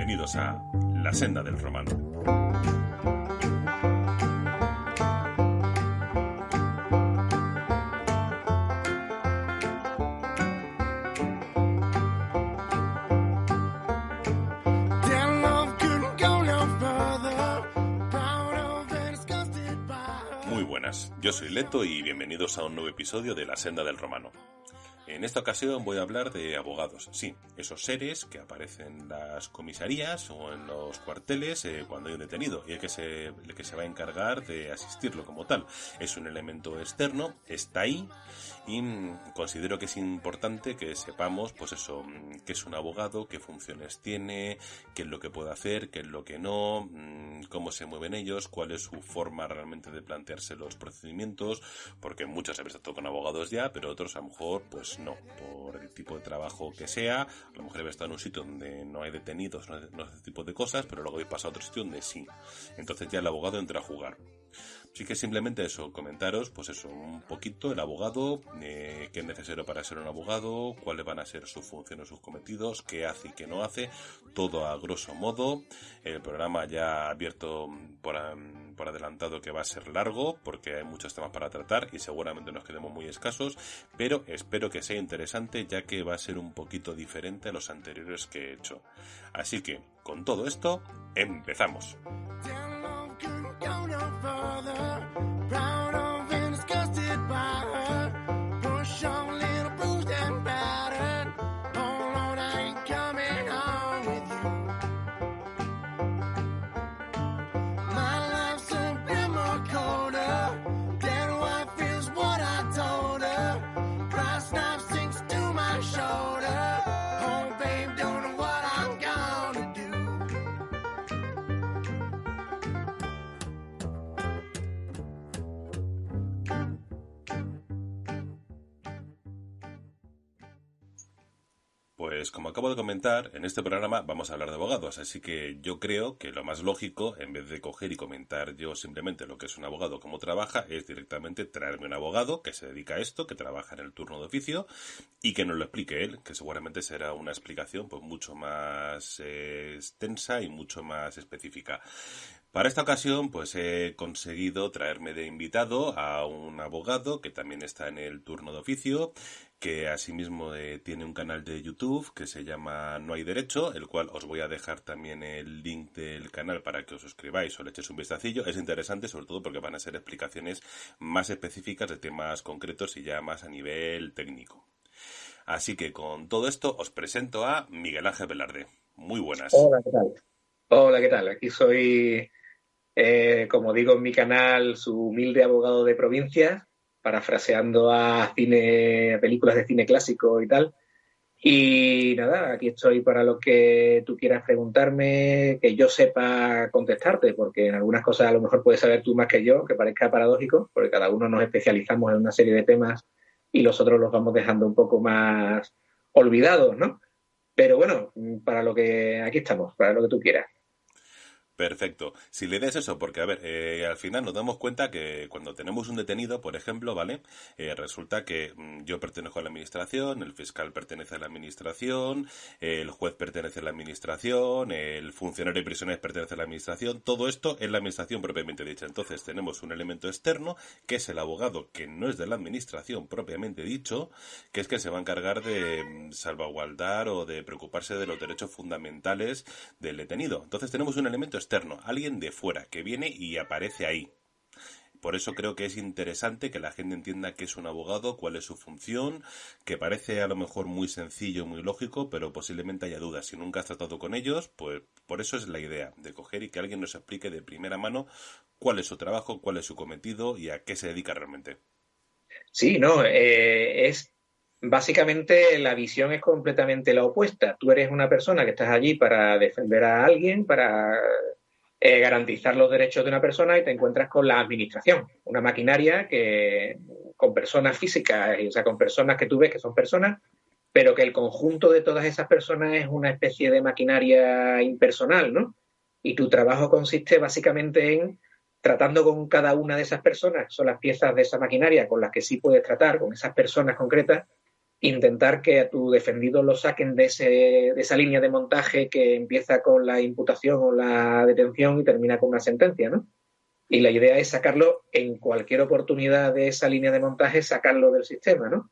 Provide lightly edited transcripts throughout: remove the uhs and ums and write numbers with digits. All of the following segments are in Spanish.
Bienvenidos a La Senda del Romano. Muy buenas, yo soy Leto y bienvenidos a un nuevo episodio de La Senda del Romano. En esta ocasión voy a hablar de abogados, sí, esos seres que aparecen en las comisarías o en los cuarteles cuando hay un detenido y el que se va a encargar de asistirlo como tal. Es un elemento externo, está ahí y considero que es importante que sepamos, pues eso, qué es un abogado, qué funciones tiene, qué es lo que puede hacer, qué es lo que no, cómo se mueven ellos, cuál es su forma realmente de plantearse los procedimientos, porque muchos habéis estado con abogados ya, pero otros a lo mejor pues no, por el tipo de trabajo que sea. A lo mejor habéis estado en un sitio donde no hay detenidos, no hace ese tipo de cosas, pero luego habéis pasado a otro sitio donde sí. Entonces ya el abogado entra a jugar. Así que simplemente eso, comentaros, pues eso, un poquito el abogado, qué es necesario para ser un abogado, cuáles van a ser sus funciones, sus cometidos, qué hace y qué no hace, todo a grosso modo. El programa ya ha abierto por adelantado que va a ser largo, porque hay muchos temas para tratar y seguramente nos quedemos muy escasos, pero espero que sea interesante, ya que va a ser un poquito diferente a los anteriores que he hecho. Así que, con todo esto, empezamos. Pues como acabo de comentar, en este programa vamos a hablar de abogados, así que yo creo que lo más lógico, en vez de coger y comentar yo simplemente lo que es un abogado, cómo trabaja, es directamente traerme un abogado que se dedica a esto, que trabaja en el turno de oficio y que nos lo explique él, que seguramente será una explicación pues mucho más extensa y mucho más específica. Para esta ocasión, pues he conseguido traerme de invitado a un abogado que también está en el turno de oficio, que asimismo tiene un canal de YouTube que se llama No hay Derecho, el cual os voy a dejar también el link del canal para que os suscribáis o le echéis un vistacillo. Es interesante sobre todo porque van a ser explicaciones más específicas de temas concretos y ya más a nivel técnico. Así que con todo esto os presento a Miguel Ángel Velarde. Muy buenas. Hola, ¿qué tal? Hola, ¿qué tal? Aquí soy, como digo en mi canal, su humilde abogado de provincia, parafraseando a películas de cine clásico y tal. Y nada, aquí estoy para lo que tú quieras preguntarme, que yo sepa contestarte, porque en algunas cosas a lo mejor puedes saber tú más que yo, que parezca paradójico, porque cada uno nos especializamos en una serie de temas y los otros los vamos dejando un poco más olvidados, ¿no? Pero bueno, para lo que aquí estamos, para lo que tú quieras. Perfecto. Si le des eso, porque a ver, al final nos damos cuenta que cuando tenemos un detenido, por ejemplo, ¿vale? Resulta que yo pertenezco a la administración, el fiscal pertenece a la administración, el juez pertenece a la administración, el funcionario de prisiones pertenece a la administración, todo esto es la administración propiamente dicha. Entonces tenemos un elemento externo, que es el abogado, que no es de la administración propiamente dicho, que es que se va a encargar de salvaguardar o de preocuparse de los derechos fundamentales del detenido. Entonces tenemos un elemento externo, alguien de fuera, que viene y aparece ahí. Por eso creo que es interesante que la gente entienda qué es un abogado, cuál es su función, que parece a lo mejor muy sencillo, muy lógico, pero posiblemente haya dudas. Si nunca has tratado con ellos, pues por eso es la idea, de coger y que alguien nos explique de primera mano cuál es su trabajo, cuál es su cometido y a qué se dedica realmente. Sí, no, es básicamente la visión es completamente la opuesta. Tú eres una persona que estás allí para defender a alguien, para garantizar los derechos de una persona y te encuentras con la administración, una maquinaria que con personas físicas, o sea, con personas que tú ves que son personas, pero que el conjunto de todas esas personas es una especie de maquinaria impersonal, ¿no? Y tu trabajo consiste básicamente en tratando con cada una de esas personas, son las piezas de esa maquinaria con las que sí puedes tratar, con esas personas concretas, intentar que a tu defendido lo saquen de esa línea de montaje que empieza con la imputación o la detención y termina con una sentencia, ¿no? Y la idea es sacarlo en cualquier oportunidad de esa línea de montaje, sacarlo del sistema, ¿no?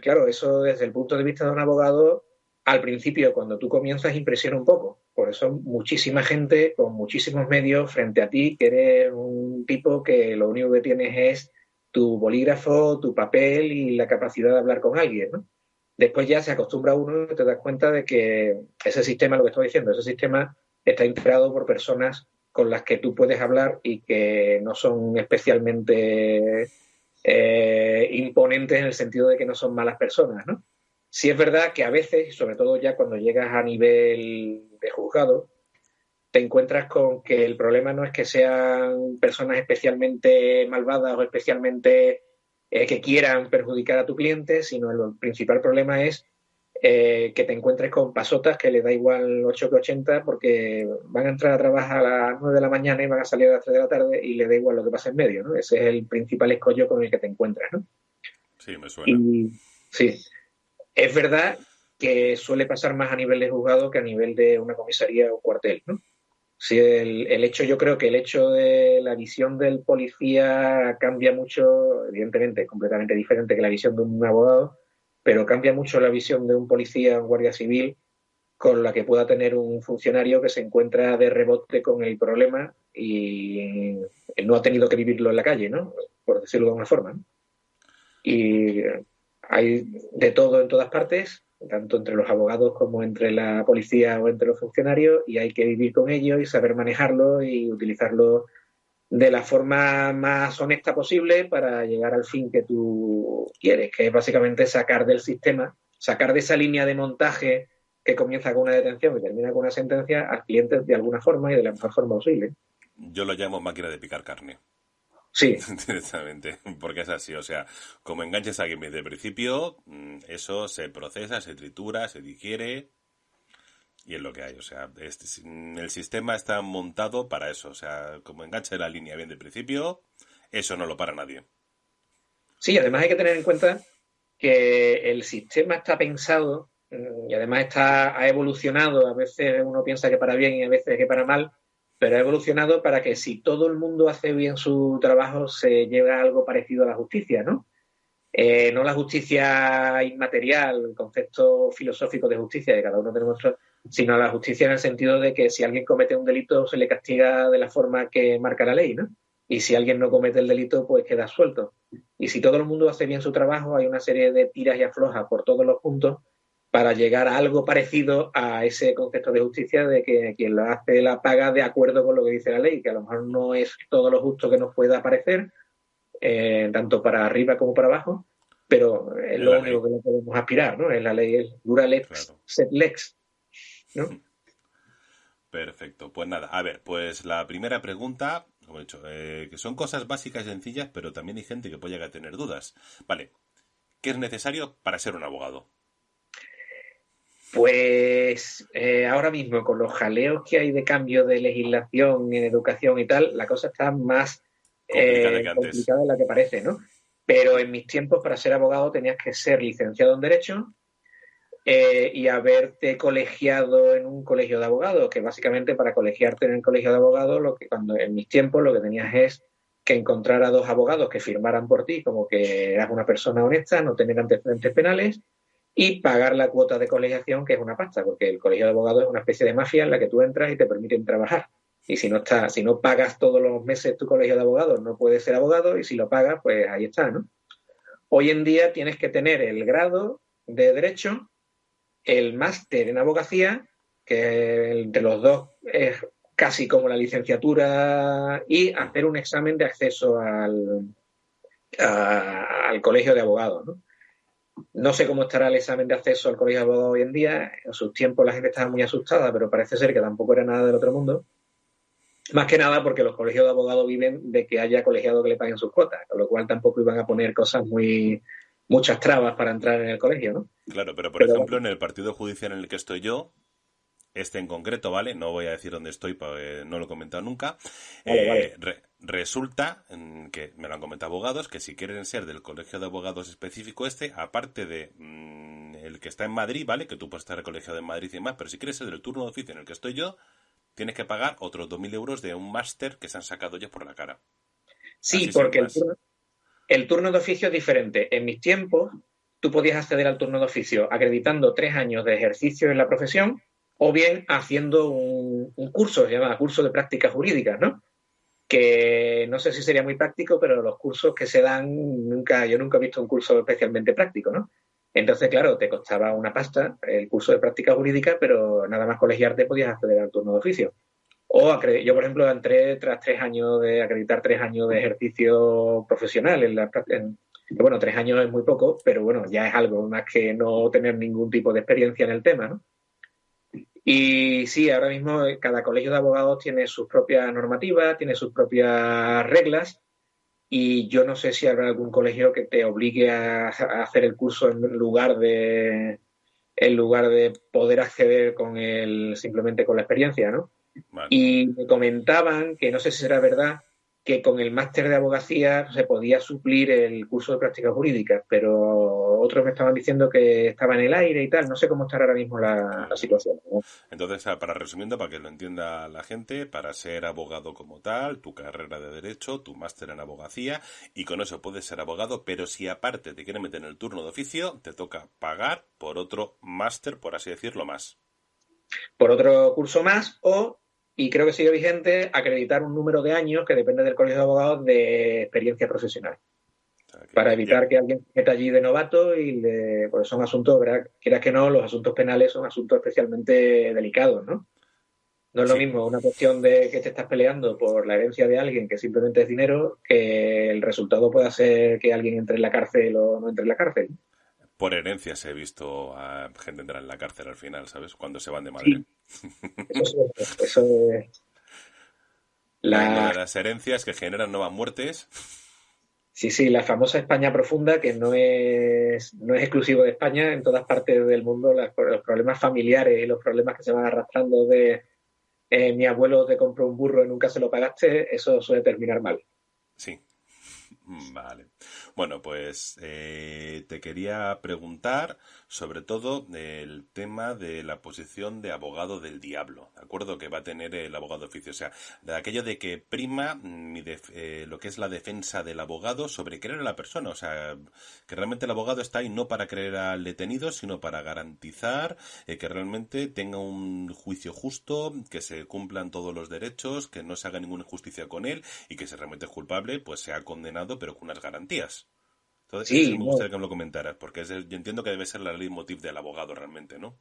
Claro, eso desde el punto de vista de un abogado, al principio, cuando tú comienzas, impresiona un poco. Por eso muchísima gente con muchísimos medios frente a ti, que eres un tipo que lo único que tienes es tu bolígrafo, tu papel y la capacidad de hablar con alguien, ¿no? Después ya se acostumbra uno y te das cuenta de que ese sistema, lo que estoy diciendo, ese sistema está integrado por personas con las que tú puedes hablar y que no son especialmente imponentes en el sentido de que no son malas personas, ¿no? Sí es verdad que a veces, sobre todo ya cuando llegas a nivel de juzgado, te encuentras con que el problema no es que sean personas especialmente malvadas o especialmente que quieran perjudicar a tu cliente, sino el principal problema es que te encuentres con pasotas que les da igual 8 que 80 porque van a entrar a trabajar a las 9 de la mañana y van a salir a las 3 de la tarde y les da igual lo que pasa en medio, ¿no? Ese es el principal escollo con el que te encuentras, ¿no? Sí, me suena. Y sí, es verdad que suele pasar más a nivel de juzgado que a nivel de una comisaría o cuartel, ¿no? Sí, el hecho, yo creo que el hecho de la visión del policía cambia mucho, evidentemente, es completamente diferente que la visión de un abogado, pero cambia mucho la visión de un policía o un guardia civil con la que pueda tener un funcionario que se encuentra de rebote con el problema y no ha tenido que vivirlo en la calle, ¿no? Por decirlo de alguna forma, ¿no? Y hay de todo en todas partes, tanto entre los abogados como entre la policía o entre los funcionarios, y hay que vivir con ello y saber manejarlo y utilizarlo de la forma más honesta posible para llegar al fin que tú quieres, que es básicamente sacar del sistema, sacar de esa línea de montaje que comienza con una detención y termina con una sentencia al cliente de alguna forma y de la mejor forma posible. Yo lo llamo máquina de picar carne. Sí, Directamente, porque es así, o sea, como enganches a alguien desde el principio, eso se procesa, se tritura, se digiere y es lo que hay, o sea, el sistema está montado para eso, o sea, como enganche la línea bien del principio, eso no lo para nadie. sí, además hay que tener en cuenta que el sistema está pensado y además ha evolucionado, a veces uno piensa que para bien y a veces que para mal, pero ha evolucionado para que si todo el mundo hace bien su trabajo se lleve a algo parecido a la justicia, ¿no? No la justicia inmaterial, el concepto filosófico de justicia, que cada uno tenemos otro, sino la justicia en el sentido de que si alguien comete un delito se le castiga de la forma que marca la ley, ¿no? Y si alguien no comete el delito, pues queda suelto. Y si todo el mundo hace bien su trabajo, hay una serie de tiras y aflojas por todos los puntos para llegar a algo parecido a ese concepto de justicia de que quien lo hace la paga de acuerdo con lo que dice la ley, que a lo mejor no es todo lo justo que nos pueda parecer, tanto para arriba como para abajo, pero es Es lo la único ley, que no podemos aspirar, ¿no? Es la ley, es dura lex, claro. sed lex, ¿no? Perfecto, pues nada, a ver, pues la primera pregunta, como he dicho, que son cosas básicas y sencillas, pero también hay gente que puede llegar a tener dudas. Vale, ¿qué es necesario para ser un abogado? Pues ahora mismo, con los jaleos que hay de cambio de legislación en educación y tal, la cosa está más Complicada que antes. complicada de la que parece, ¿no? Pero en mis tiempos, para ser abogado, tenías que ser licenciado en Derecho y haberte colegiado en un colegio de abogados, que básicamente para colegiarte en el colegio de abogados, lo que cuando en mis tiempos lo que tenías es que encontrar a dos abogados que firmaran por ti como que eras una persona honesta, no tener antecedentes penales y pagar la cuota de colegiación, que es una pasta, porque el colegio de abogados es una especie de mafia en la que tú entras y te permiten trabajar. Y si no pagas todos los meses tu colegio de abogados, no puedes ser abogado, y si lo pagas, pues ahí está, ¿no? Hoy en día tienes que tener el grado de Derecho, el máster en abogacía, que entre los dos es casi como la licenciatura, y hacer un examen de acceso al colegio de abogados, ¿no? No sé cómo estará el examen de acceso al colegio de abogados hoy en día. En sus tiempos la gente estaba muy asustada, pero parece ser que tampoco era nada del otro mundo. Más que nada porque los colegios de abogados viven de que haya colegiados que le paguen sus cuotas, con lo cual tampoco iban a poner muchas trabas para entrar en el colegio, ¿no? Claro, pero por Pero ejemplo, bueno, en el partido judicial en el que estoy yo, este en concreto, ¿vale? No voy a decir dónde estoy, porque no lo he comentado nunca. Vale. Resulta que me lo han comentado abogados, que si quieren ser del colegio de abogados específico aparte de el que está en Madrid, ¿vale? Que tú puedes estar colegiado en Madrid y más, pero si quieres ser del turno de oficio en el que estoy yo, tienes que pagar otros 2.000 euros de un máster que se han sacado ellos por la cara. Sí, Así sin porque más. el turno de oficio es diferente. En mis tiempos, tú podías acceder al turno de oficio acreditando 3 años de ejercicio en la profesión o bien haciendo un curso, se llama curso de prácticas jurídicas, ¿no? Que no sé si sería muy práctico, pero los cursos que se dan, yo nunca he visto un curso especialmente práctico, ¿no? Entonces, claro, te costaba una pasta el curso de práctica jurídica, pero nada más colegiarte podías acceder al turno de oficio. Yo, por ejemplo, entré tras 3 años de acreditar 3 años de ejercicio profesional. Bueno, 3 años es muy poco, pero bueno, ya es algo más que no tener ningún tipo de experiencia en el tema, ¿no? Y sí, ahora mismo cada colegio de abogados tiene sus propias normativas, tiene sus propias reglas y yo no sé si habrá algún colegio que te obligue a hacer el curso en lugar de poder acceder simplemente con la experiencia, ¿no? Vale. Y me comentaban, que no sé si será verdad, que con el máster de abogacía se podía suplir el curso de práctica jurídica, pero otros me estaban diciendo que estaba en el aire y tal. No sé cómo estará ahora mismo la situación, ¿no? Entonces, para resumiendo, para que lo entienda la gente, para ser abogado como tal, tu carrera de derecho, tu máster en abogacía, y con eso puedes ser abogado, pero si aparte te quieren meter en el turno de oficio, te toca pagar por otro máster, por así decirlo, más. Por otro curso más y creo que sigue vigente, acreditar un número de años que depende del colegio de abogados de experiencia profesional, O sea, para ya, evitar que alguien se meta allí de novato pues son asuntos, ¿verdad? Quieras que no, los asuntos penales son asuntos especialmente delicados, ¿no? No es lo sí, mismo una cuestión de que te estás peleando por la herencia de alguien que simplemente es dinero, que el resultado pueda ser que alguien entre en la cárcel o no entre en la cárcel. por herencias he visto a gente entrar en la cárcel al final, ¿sabes? Cuando se van de madre. Sí, eso es Lo la, de las herencias que generan nuevas muertes. sí, la famosa España profunda, que no es exclusivo de España, en todas partes del mundo los problemas familiares y los problemas que se van arrastrando de mi abuelo te compró un burro y nunca se lo pagaste, eso suele terminar mal. Sí, vale. Bueno, pues te quería preguntar sobre todo el tema de la posición de abogado del diablo, ¿de acuerdo? Que va a tener el abogado de oficio. O sea, de aquello de que prima lo que es la defensa del abogado sobre creer a la persona. O sea, que realmente el abogado está ahí no para creer al detenido, sino para garantizar que realmente tenga un juicio justo, que se cumplan todos los derechos, que no se haga ninguna injusticia con él y que si realmente es culpable, pues sea condenado, pero con unas garantías. Entonces, eso sí que Sí, me no. gustaría que me lo comentaras, porque yo entiendo que debe ser la leitmotiv del abogado realmente, ¿no?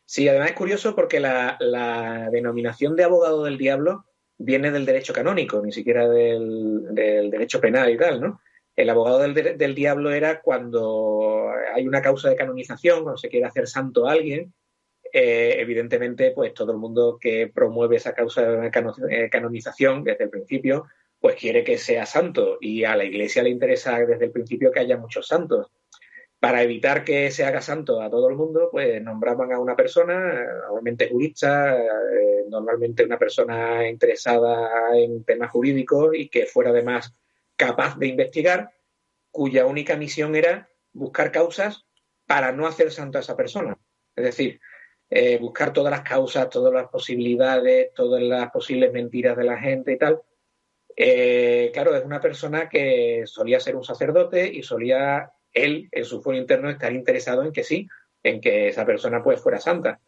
Sí, además es curioso porque la denominación de abogado del diablo viene del derecho canónico, ni siquiera del derecho penal y tal, ¿no? El abogado del diablo era cuando hay una causa de canonización, cuando se quiere hacer santo a alguien. Evidentemente, pues todo el mundo que promueve esa causa de canonización desde el principio, pues quiere que sea santo y a la Iglesia le interesa desde el principio que haya muchos santos. Para evitar que se haga santo a todo el mundo, pues nombraban a una persona, normalmente jurista, normalmente una persona interesada en temas jurídicos y que fuera además capaz de investigar, cuya única misión era buscar causas para no hacer santo a esa persona. Es decir, buscar todas las causas, todas las posibilidades, todas las posibles mentiras de la gente y tal. Claro, es una persona que solía ser un sacerdote y solía él, en su foro interno, estar interesado en que sí, en que esa persona pues fuera santa.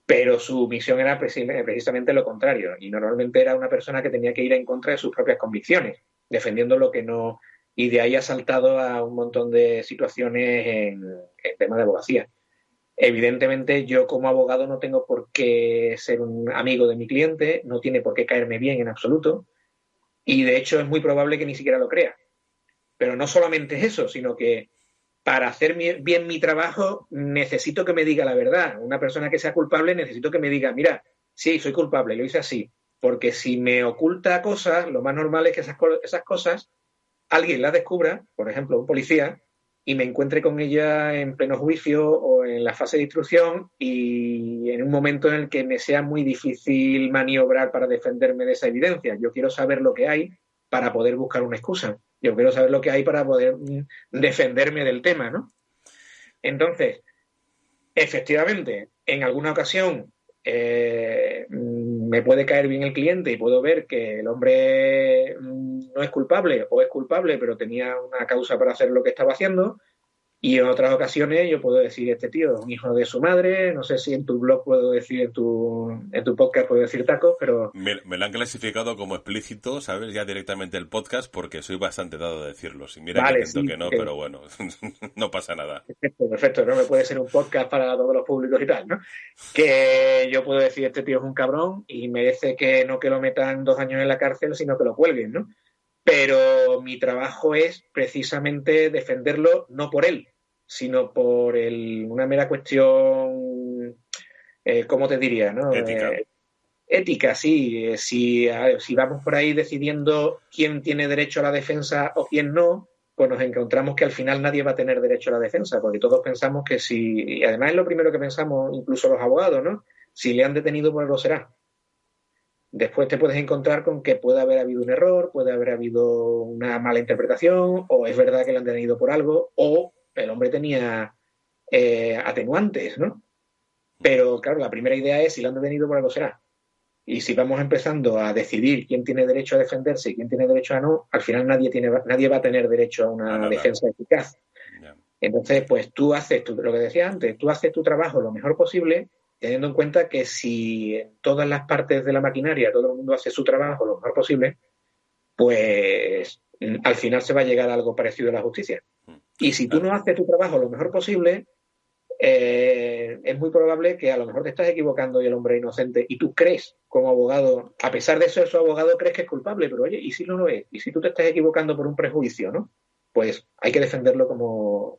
Pero su misión era precisamente lo contrario y normalmente era una persona que tenía que ir en contra de sus propias convicciones, defendiendo lo que no. Y de ahí ha saltado a un montón de situaciones en tema de abogacía. Evidentemente, yo como abogado no tengo por qué ser un amigo de mi cliente, no tiene por qué caerme bien en absoluto, y de hecho es muy probable que ni siquiera lo crea. Pero no solamente es eso, sino que para hacer bien mi trabajo necesito que me diga la verdad. Una persona que sea culpable necesito que me diga, mira, sí, soy culpable, lo hice así. Porque si me oculta cosas, lo más normal es que esas cosas alguien las descubra, por ejemplo, un policía, y me encuentre con ella en pleno juicio o en la fase de instrucción y en un momento en el que me sea muy difícil maniobrar para defenderme de esa evidencia. Yo quiero saber lo que hay para poder buscar una excusa. Yo quiero saber lo que hay para poder defenderme del tema, ¿no? Entonces, efectivamente, en alguna ocasión me puede caer bien el cliente y puedo ver que el hombre no es culpable o es culpable, pero tenía una causa para hacer lo que estaba haciendo. Y en otras ocasiones yo puedo decir, este tío es un hijo de su madre, no sé si en tu blog puedo decir, en tu podcast puedo decir tacos, pero... Me lo han clasificado como explícito, ¿sabes? Ya directamente el podcast, porque soy bastante dado a decirlo. Si mira Vale, que intento sí, que no, pero bueno, no pasa nada. perfecto, perfecto, no me puede ser un podcast para todos los públicos y tal, ¿no? Que yo puedo decir, este tío es un cabrón y merece que no que lo metan 2 años en la cárcel, sino que lo cuelguen, ¿no? Pero mi trabajo es precisamente defenderlo, no por él, sino por una mera cuestión, ¿cómo te diría? ¿No? Ética. Ética, sí. Si vamos por ahí decidiendo quién tiene derecho a la defensa o quién no, pues nos encontramos que al final nadie va a tener derecho a la defensa, porque todos pensamos que si, y además es lo primero que pensamos, incluso los abogados, ¿no? Si le han detenido, pues lo será. Después te puedes encontrar con que puede haber habido un error, puede haber habido una mala interpretación, o es verdad que le han detenido por algo, o el hombre tenía atenuantes, ¿no? Pero claro, la primera idea es si le han detenido por algo será. Y si vamos empezando a decidir quién tiene derecho a defenderse y quién tiene derecho a no, al final nadie va a tener derecho a una defensa eficaz. Yeah. Entonces, pues tú haces lo que decía antes, tú haces tu trabajo lo mejor posible, teniendo en cuenta que si en todas las partes de la maquinaria todo el mundo hace su trabajo lo mejor posible, pues al final se va a llegar a algo parecido a la justicia. Y si tú no haces tu trabajo lo mejor posible, es muy probable que a lo mejor te estás equivocando y el hombre es inocente y tú crees como abogado, a pesar de ser su abogado, crees que es culpable, pero oye, ¿y si no lo es? ¿Y si tú te estás equivocando por un prejuicio, no? Pues hay que defenderlo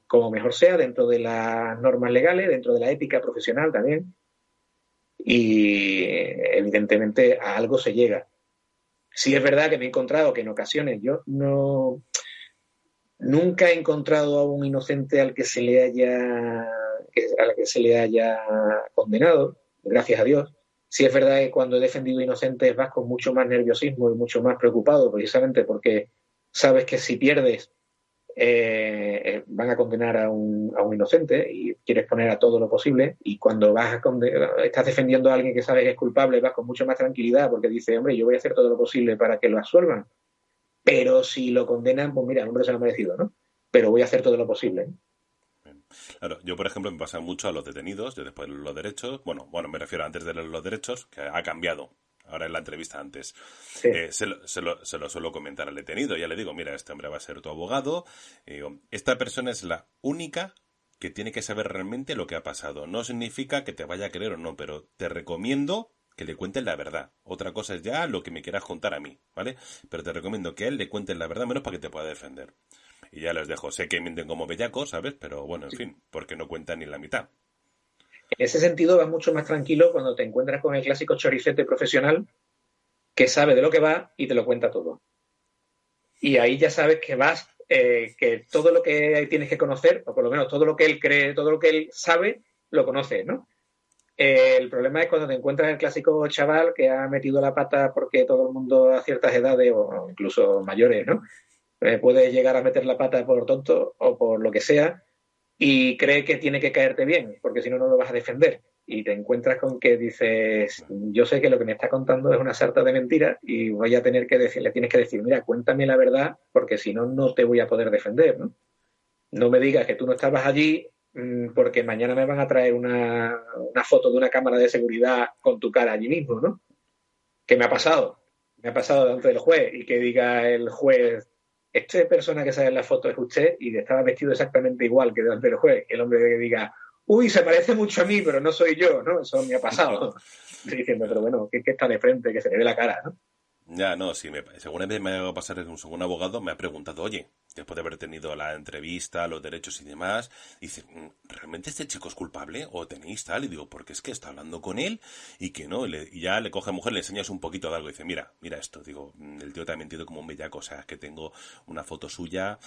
como mejor sea, dentro de las normas legales, dentro de la ética profesional también, y evidentemente a algo se llega. Sí es verdad que me he encontrado que en ocasiones yo nunca he encontrado a un inocente al que se le haya condenado, gracias a Dios. Sí es verdad que cuando he defendido inocentes vas con mucho más nerviosismo y mucho más preocupado, precisamente porque sabes que si pierdes van a condenar a un inocente y quieres poner a todo lo posible, y cuando estás defendiendo a alguien que sabes que es culpable vas con mucho más tranquilidad porque dices, hombre, yo voy a hacer todo lo posible para que lo absuelvan. Pero si lo condenan, pues mira, el hombre se lo ha merecido, ¿no? Pero voy a hacer todo lo posible. Claro, yo por ejemplo me pasa mucho a los detenidos, yo después los derechos, bueno, me refiero antes de los derechos, que ha cambiado, ahora en la entrevista antes, sí. Se lo suelo comentar al detenido, ya le digo, mira, este hombre va a ser tu abogado, y digo, esta persona es la única que tiene que saber realmente lo que ha pasado, no significa que te vaya a creer o no, pero te recomiendo que le cuentes la verdad. Otra cosa es ya lo que me quieras contar a mí, ¿vale? Pero te recomiendo que a él le cuentes la verdad, menos para que te pueda defender. Y ya les dejo. Sé que mienten como bellacos, ¿sabes? Pero bueno, en fin, porque no cuentan ni la mitad. En ese sentido vas mucho más tranquilo cuando te encuentras con el clásico choricete profesional que sabe de lo que va y te lo cuenta todo. Y ahí ya sabes que vas, que todo lo que tienes que conocer, o por lo menos todo lo que él cree, todo lo que él sabe, lo conoces, ¿no? El problema es cuando te encuentras el clásico chaval que ha metido la pata porque todo el mundo a ciertas edades o incluso mayores, ¿no? Puede llegar a meter la pata por tonto o por lo que sea y cree que tiene que caerte bien porque si no, no lo vas a defender. Y te encuentras con que dices, yo sé que lo que me está contando es una sarta de mentiras y voy a tener que decirle, tienes que decir, mira, cuéntame la verdad porque si no, no te voy a poder defender, ¿no? No me digas que tú no estabas allí porque mañana me van a traer una foto de una cámara de seguridad con tu cara allí mismo, ¿no? ¿Qué me ha pasado? Me ha pasado delante del juez y que diga el juez, esta persona que sale en la foto es usted y estaba vestido exactamente igual que delante del juez. El hombre que diga, uy, se parece mucho a mí, pero no soy yo, ¿no? Eso me ha pasado. Estoy diciendo, pero bueno, que está de frente, que se le ve la cara, ¿no? Ya, no, sí, según me ha pasar según un abogado, me ha preguntado, oye, después de haber tenido la entrevista, los derechos y demás, dice, ¿realmente este chico es culpable? ¿O tenéis tal? Y digo, porque es que está hablando con él y que no, y ya le coge a mujer, le enseñas un poquito de algo y dice, mira esto, digo, el tío también tiene como un bellaco, o sea, es que tengo una foto suya,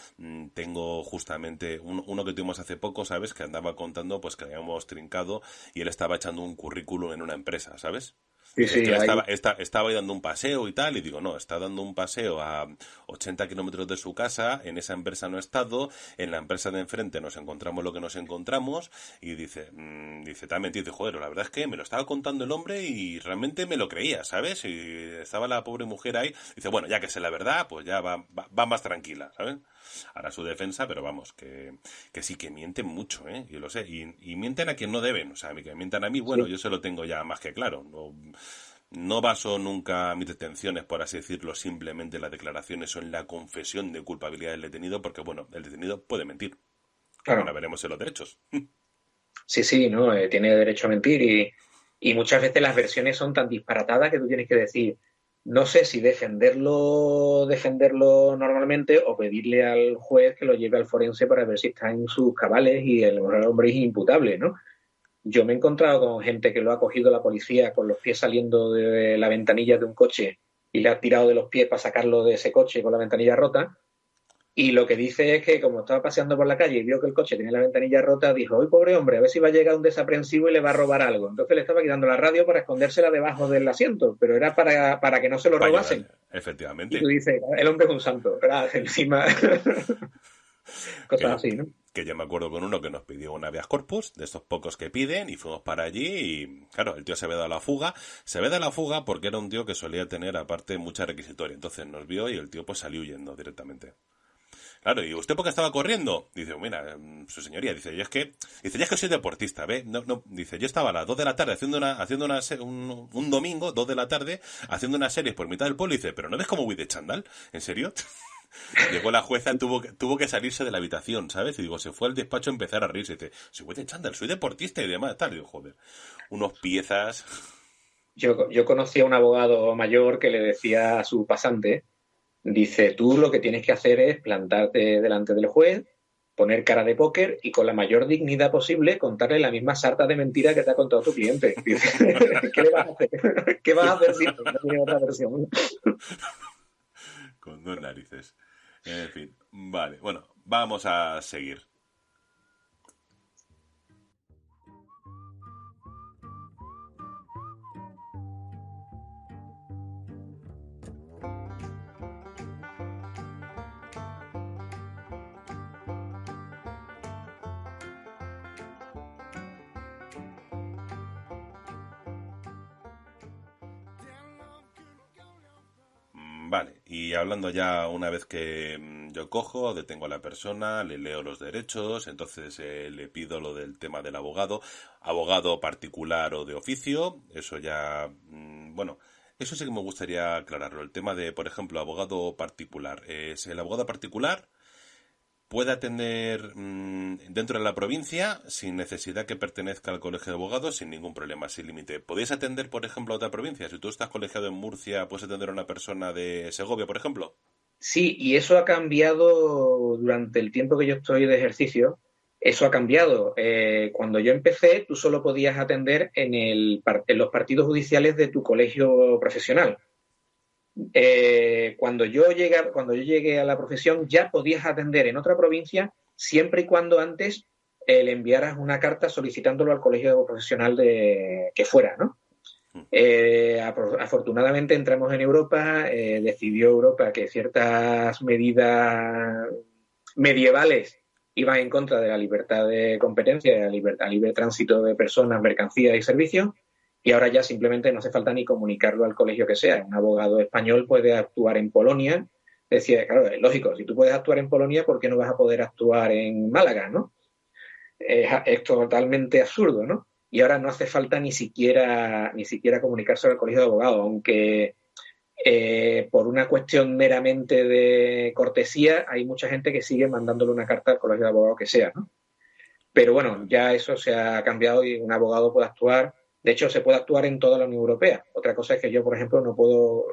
tengo justamente uno que tuvimos hace poco, ¿sabes? Que andaba contando pues que habíamos trincado y él estaba echando un currículum en una empresa, ¿sabes? Sí, Dice, es que sí, él hay. estaba ahí dando un paseo y tal, y digo, no, está dando un paseo a 80 kilómetros de su casa, en esa empresa no he estado, en la empresa de enfrente nos encontramos lo que nos encontramos, y dice, también, dice, joder, la verdad es que me lo estaba contando el hombre y realmente me lo creía, ¿sabes? Y estaba la pobre mujer ahí, dice, bueno, ya que sé la verdad, pues ya va más tranquila, ¿sabes? Hará su defensa, pero vamos, que sí, que mienten mucho, ¿eh? Yo lo sé, y mienten a quien no deben, o sea, que mientan a mí, bueno, Sí. yo se lo tengo ya más que claro, no baso nunca mis detenciones, por así decirlo, simplemente en las declaraciones o en la confesión de culpabilidad del detenido, porque bueno, el detenido puede mentir, como ahora Claro. veremos en los derechos. Sí, sí, ¿no? Tiene derecho a mentir y muchas veces las versiones son tan disparatadas que tú tienes que decir, no sé si defenderlo normalmente o pedirle al juez que lo lleve al forense para ver si está en sus cabales y el hombre es imputable, ¿no? Yo me he encontrado con gente que lo ha cogido la policía con los pies saliendo de la ventanilla de un coche y le ha tirado de los pies para sacarlo de ese coche con la ventanilla rota. Y lo que dice es que como estaba paseando por la calle y vio que el coche tenía la ventanilla rota, dijo, ¡ay, pobre hombre! A ver si va a llegar un desaprensivo y le va a robar algo. Entonces le estaba quitando la radio para escondérsela debajo del asiento, pero era para que no se lo Para ayudar, robasen. Y tú efectivamente. dices, el hombre es un santo, ¿verdad? Encima, Que cosas yo, así, ¿no? que yo me acuerdo con uno que nos pidió un habeas corpus, de estos pocos que piden, y fuimos para allí y, claro, el tío se había dado la fuga. Se había dado la fuga porque era un tío que solía tener, aparte, mucha requisitoria. Entonces nos vio y el tío pues salió huyendo directamente. Claro, y usted porque estaba corriendo, dice, mira, su señoría, dice, ya es que soy deportista, ¿ve? No, no, dice, yo estaba a las 2 de la tarde un domingo, 2 de la tarde, haciendo una serie por mitad del pueblo, y dice, pero ¿no ves cómo voy de chándal? ¿En serio? Llegó la jueza, tuvo que salirse de la habitación, ¿sabes? Y digo, se fue al despacho a empezar a reírse, y dice, si voy de chándal, soy deportista y demás, tal, y digo, joder, unos piezas. Yo conocí a un abogado mayor que le decía a su pasante, dice, tú lo que tienes que hacer es plantarte delante del juez, poner cara de póker y con la mayor dignidad posible contarle la misma sarta de mentira que te ha contado tu cliente. Dice, ¿qué le vas a hacer? ¿Qué vas a hacer si no tiene otra versión? Con dos narices. En fin, vale, bueno, vamos a seguir. Vale, y hablando ya una vez que yo cojo, detengo a la persona, le leo los derechos, entonces le pido lo del tema del abogado particular o de oficio, eso ya, bueno, eso sí que me gustaría aclararlo, el tema de, por ejemplo, abogado particular. ¿Es el abogado particular puede atender dentro de la provincia sin necesidad que pertenezca al colegio de abogados, sin ningún problema, sin límite? ¿Podéis atender, por ejemplo, a otra provincia? Si tú estás colegiado en Murcia, ¿puedes atender a una persona de Segovia, por ejemplo? Sí, y eso ha cambiado durante el tiempo que yo estoy de ejercicio. Eso ha cambiado. Cuando yo empecé, tú solo podías atender en los partidos judiciales de tu colegio profesional. Cuando yo llegué a la profesión, ya podías atender en otra provincia siempre y cuando antes le enviaras una carta solicitándolo al colegio profesional que fuera, ¿no? Afortunadamente entramos en Europa, decidió Europa que ciertas medidas medievales iban en contra de la libertad de competencia, de la libertad, libre tránsito de personas, mercancías y servicios, y ahora ya simplemente no hace falta ni comunicarlo al colegio que sea. Un abogado español puede actuar en Polonia. Decía, claro, es lógico, si tú puedes actuar en Polonia, ¿por qué no vas a poder actuar en Málaga, no? Es totalmente absurdo, ¿no? Y ahora no hace falta ni siquiera comunicarse al colegio de abogados, aunque por una cuestión meramente de cortesía, hay mucha gente que sigue mandándole una carta al colegio de abogados que sea, ¿no? Pero bueno, Vale. ya eso se ha cambiado y un abogado puede actuar. De hecho, se puede actuar en toda la Unión Europea. Otra cosa es que yo, por ejemplo, no puedo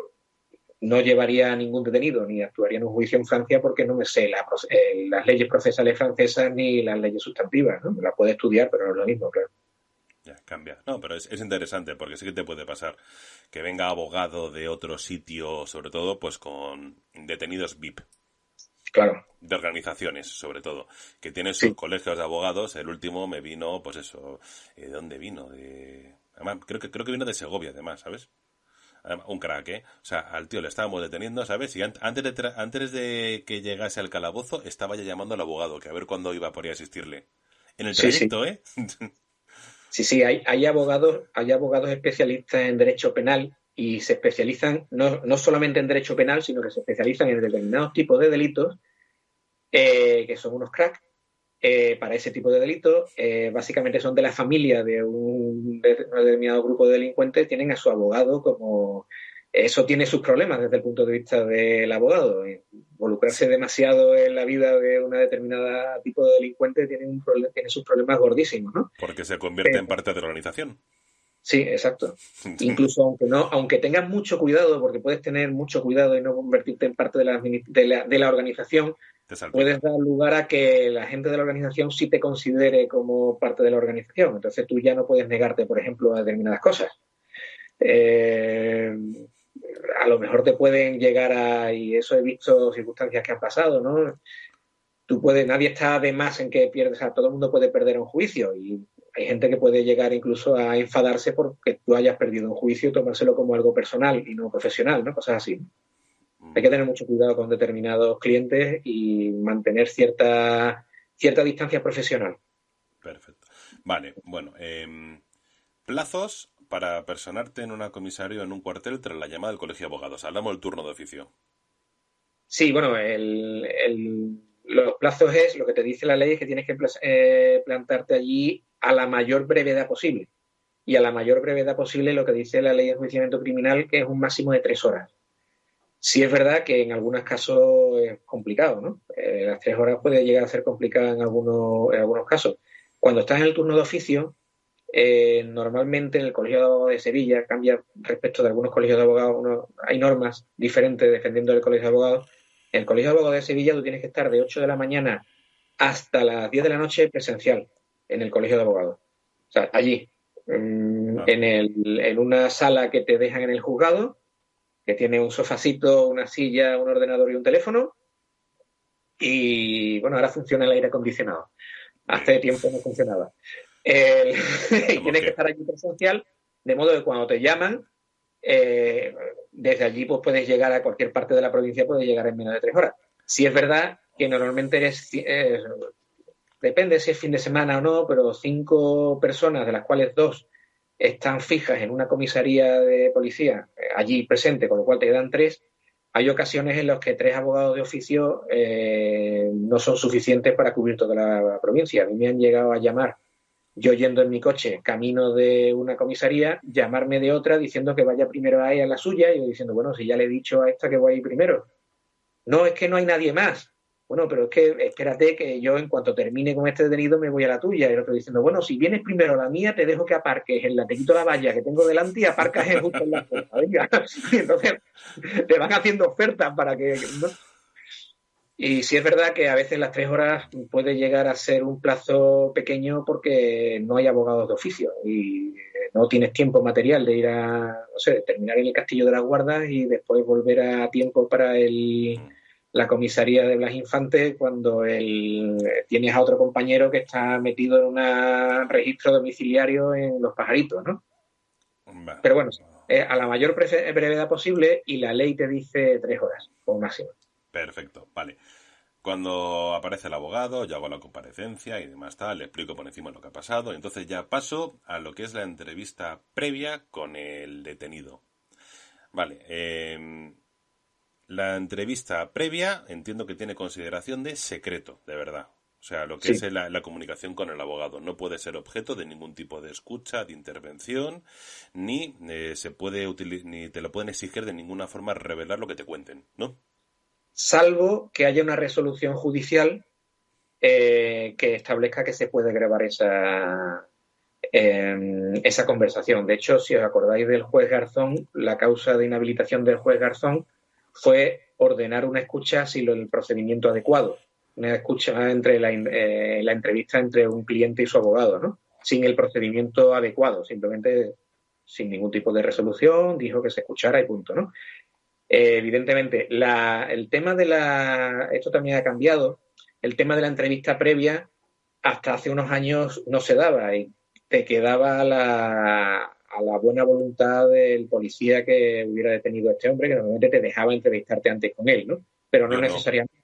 no llevaría a ningún detenido ni actuaría en un juicio en Francia porque no me sé las leyes procesales francesas ni las leyes sustantivas, ¿no? La puedo estudiar, pero no es lo mismo, claro. Ya, cambia. No, pero es interesante porque sí que te puede pasar que venga abogado de otro sitio, sobre todo, pues con detenidos VIP. Claro. De organizaciones, sobre todo, que tienen sus Sí. colegios de abogados. El último me vino, pues eso, ¿de dónde vino? Además, creo que vino de Segovia, además, ¿sabes? Además, un crack, ¿eh? O sea, al tío le estábamos deteniendo, ¿sabes? Y antes de que llegase al calabozo, estaba ya llamando al abogado, que a ver cuándo iba a poder asistirle. En el Sí, sí. trayecto, ¿eh? Sí, sí, hay abogados especialistas en derecho penal y se especializan no solamente en derecho penal, sino que se especializan en determinados tipos de delitos, que son unos cracks para ese tipo de delitos. Básicamente son de la familia de un determinado grupo de delincuentes, tienen a su abogado como... Eso tiene sus problemas desde el punto de vista del abogado. Involucrarse demasiado en la vida de una determinada tipo de delincuente tiene sus problemas gordísimos, ¿no? Porque se convierte en parte de la organización. Sí, exacto. Incluso aunque tengas mucho cuidado, porque puedes tener mucho cuidado y no convertirte en parte de la organización, Te puedes salpica. dar lugar a que la gente de la organización sí te considere como parte de la organización. Entonces tú ya no puedes negarte, por ejemplo, a determinadas cosas. Eh, a lo mejor te pueden llegar y eso he visto circunstancias que han pasado, ¿no? Nadie está de más en que pierdes, o sea, todo el mundo puede perder un juicio y hay gente que puede llegar incluso a enfadarse porque tú hayas perdido un juicio y tomárselo como algo personal y no profesional, ¿no? Cosas así. Hay que tener mucho cuidado con determinados clientes y mantener cierta distancia profesional. Perfecto. Vale, bueno. Plazos para personarte en una comisaría o en un cuartel tras la llamada del colegio de abogados. Hablamos del turno de oficio. Sí, bueno, los plazos es, lo que te dice la ley es que tienes que plantarte allí a la mayor brevedad posible. Y a la mayor brevedad posible lo que dice la ley de enjuiciamiento criminal, que es un máximo de 3 horas. Sí es verdad que en algunos casos es complicado, ¿no? Las 3 horas puede llegar a ser complicada en algunos casos. Cuando estás en el turno de oficio, normalmente en el Colegio de Abogados de Sevilla, cambia respecto de algunos colegios de abogados, hay normas diferentes dependiendo del Colegio de Abogados. En el Colegio de Abogados de Sevilla tú tienes que estar de 8 de la mañana hasta las 10 de la noche presencial en el Colegio de Abogados. O sea, allí, Ah, en una sala que te dejan en el juzgado, que tiene un sofacito, una silla, un ordenador y un teléfono. Y bueno, ahora funciona el aire acondicionado. muy Hace bien. tiempo no funcionaba. El, y Somos tienes que qué. estar allí presencial, de modo que cuando te llaman, desde allí pues puedes llegar a cualquier parte de la provincia, puedes llegar en menos de 3 horas. Si es verdad que normalmente depende si es fin de semana o no, pero 5 personas, de las cuales 2 están fijas en una comisaría de policía allí presente, con lo cual te quedan 3. Hay ocasiones en las que 3 abogados de oficio no son suficientes para cubrir toda la provincia. A mí me han llegado a llamar, yo yendo en mi coche, camino de una comisaría, llamarme de otra diciendo que vaya primero a ella a la suya y yo diciendo, bueno, si ya le he dicho a esta que voy a ir primero. No, es que no hay nadie más. Bueno, pero es que espérate que yo en cuanto termine con este detenido me voy a la tuya. Y el otro diciendo, bueno, si vienes primero a la mía, te dejo que aparques te quito la valla que tengo delante y aparcas justo en la puerta. Venga. Y entonces te van haciendo ofertas para que... ¿no? Y sí es verdad que a veces las 3 horas puede llegar a ser un plazo pequeño porque no hay abogados de oficio y no tienes tiempo material de ir no sé, terminar en el Castillo de las Guardas y después volver a tiempo para la comisaría de Blas Infante cuando tienes a otro compañero que está metido en un registro domiciliario en Los Pajaritos, ¿no? Va. Pero bueno, a la mayor brevedad posible y la ley te dice 3 horas como máximo. Perfecto, vale. Cuando aparece el abogado, yo hago la comparecencia y demás tal, le explico por encima lo que ha pasado, entonces ya paso a lo que es la entrevista previa con el detenido. Vale, la entrevista previa entiendo que tiene consideración de secreto, de verdad. O sea, lo que es Sí. la comunicación con el abogado no puede ser objeto de ningún tipo de escucha, de intervención, ni ni te lo pueden exigir de ninguna forma revelar lo que te cuenten, ¿no? Salvo que haya una resolución judicial que establezca que se puede grabar esa conversación. De hecho, si os acordáis del juez Garzón, la causa de inhabilitación del juez Garzón fue ordenar una escucha sin el procedimiento adecuado, una escucha entre la entrevista entre un cliente y su abogado, ¿no? Sin el procedimiento adecuado, simplemente sin ningún tipo de resolución, dijo que se escuchara y punto, ¿no? Evidentemente, el tema esto también ha cambiado, el tema de la entrevista previa hasta hace unos años no se daba y te quedaba a la buena voluntad del policía que hubiera detenido a este hombre, que normalmente te dejaba entrevistarte antes con él, ¿no? Pero no Yo no. necesariamente.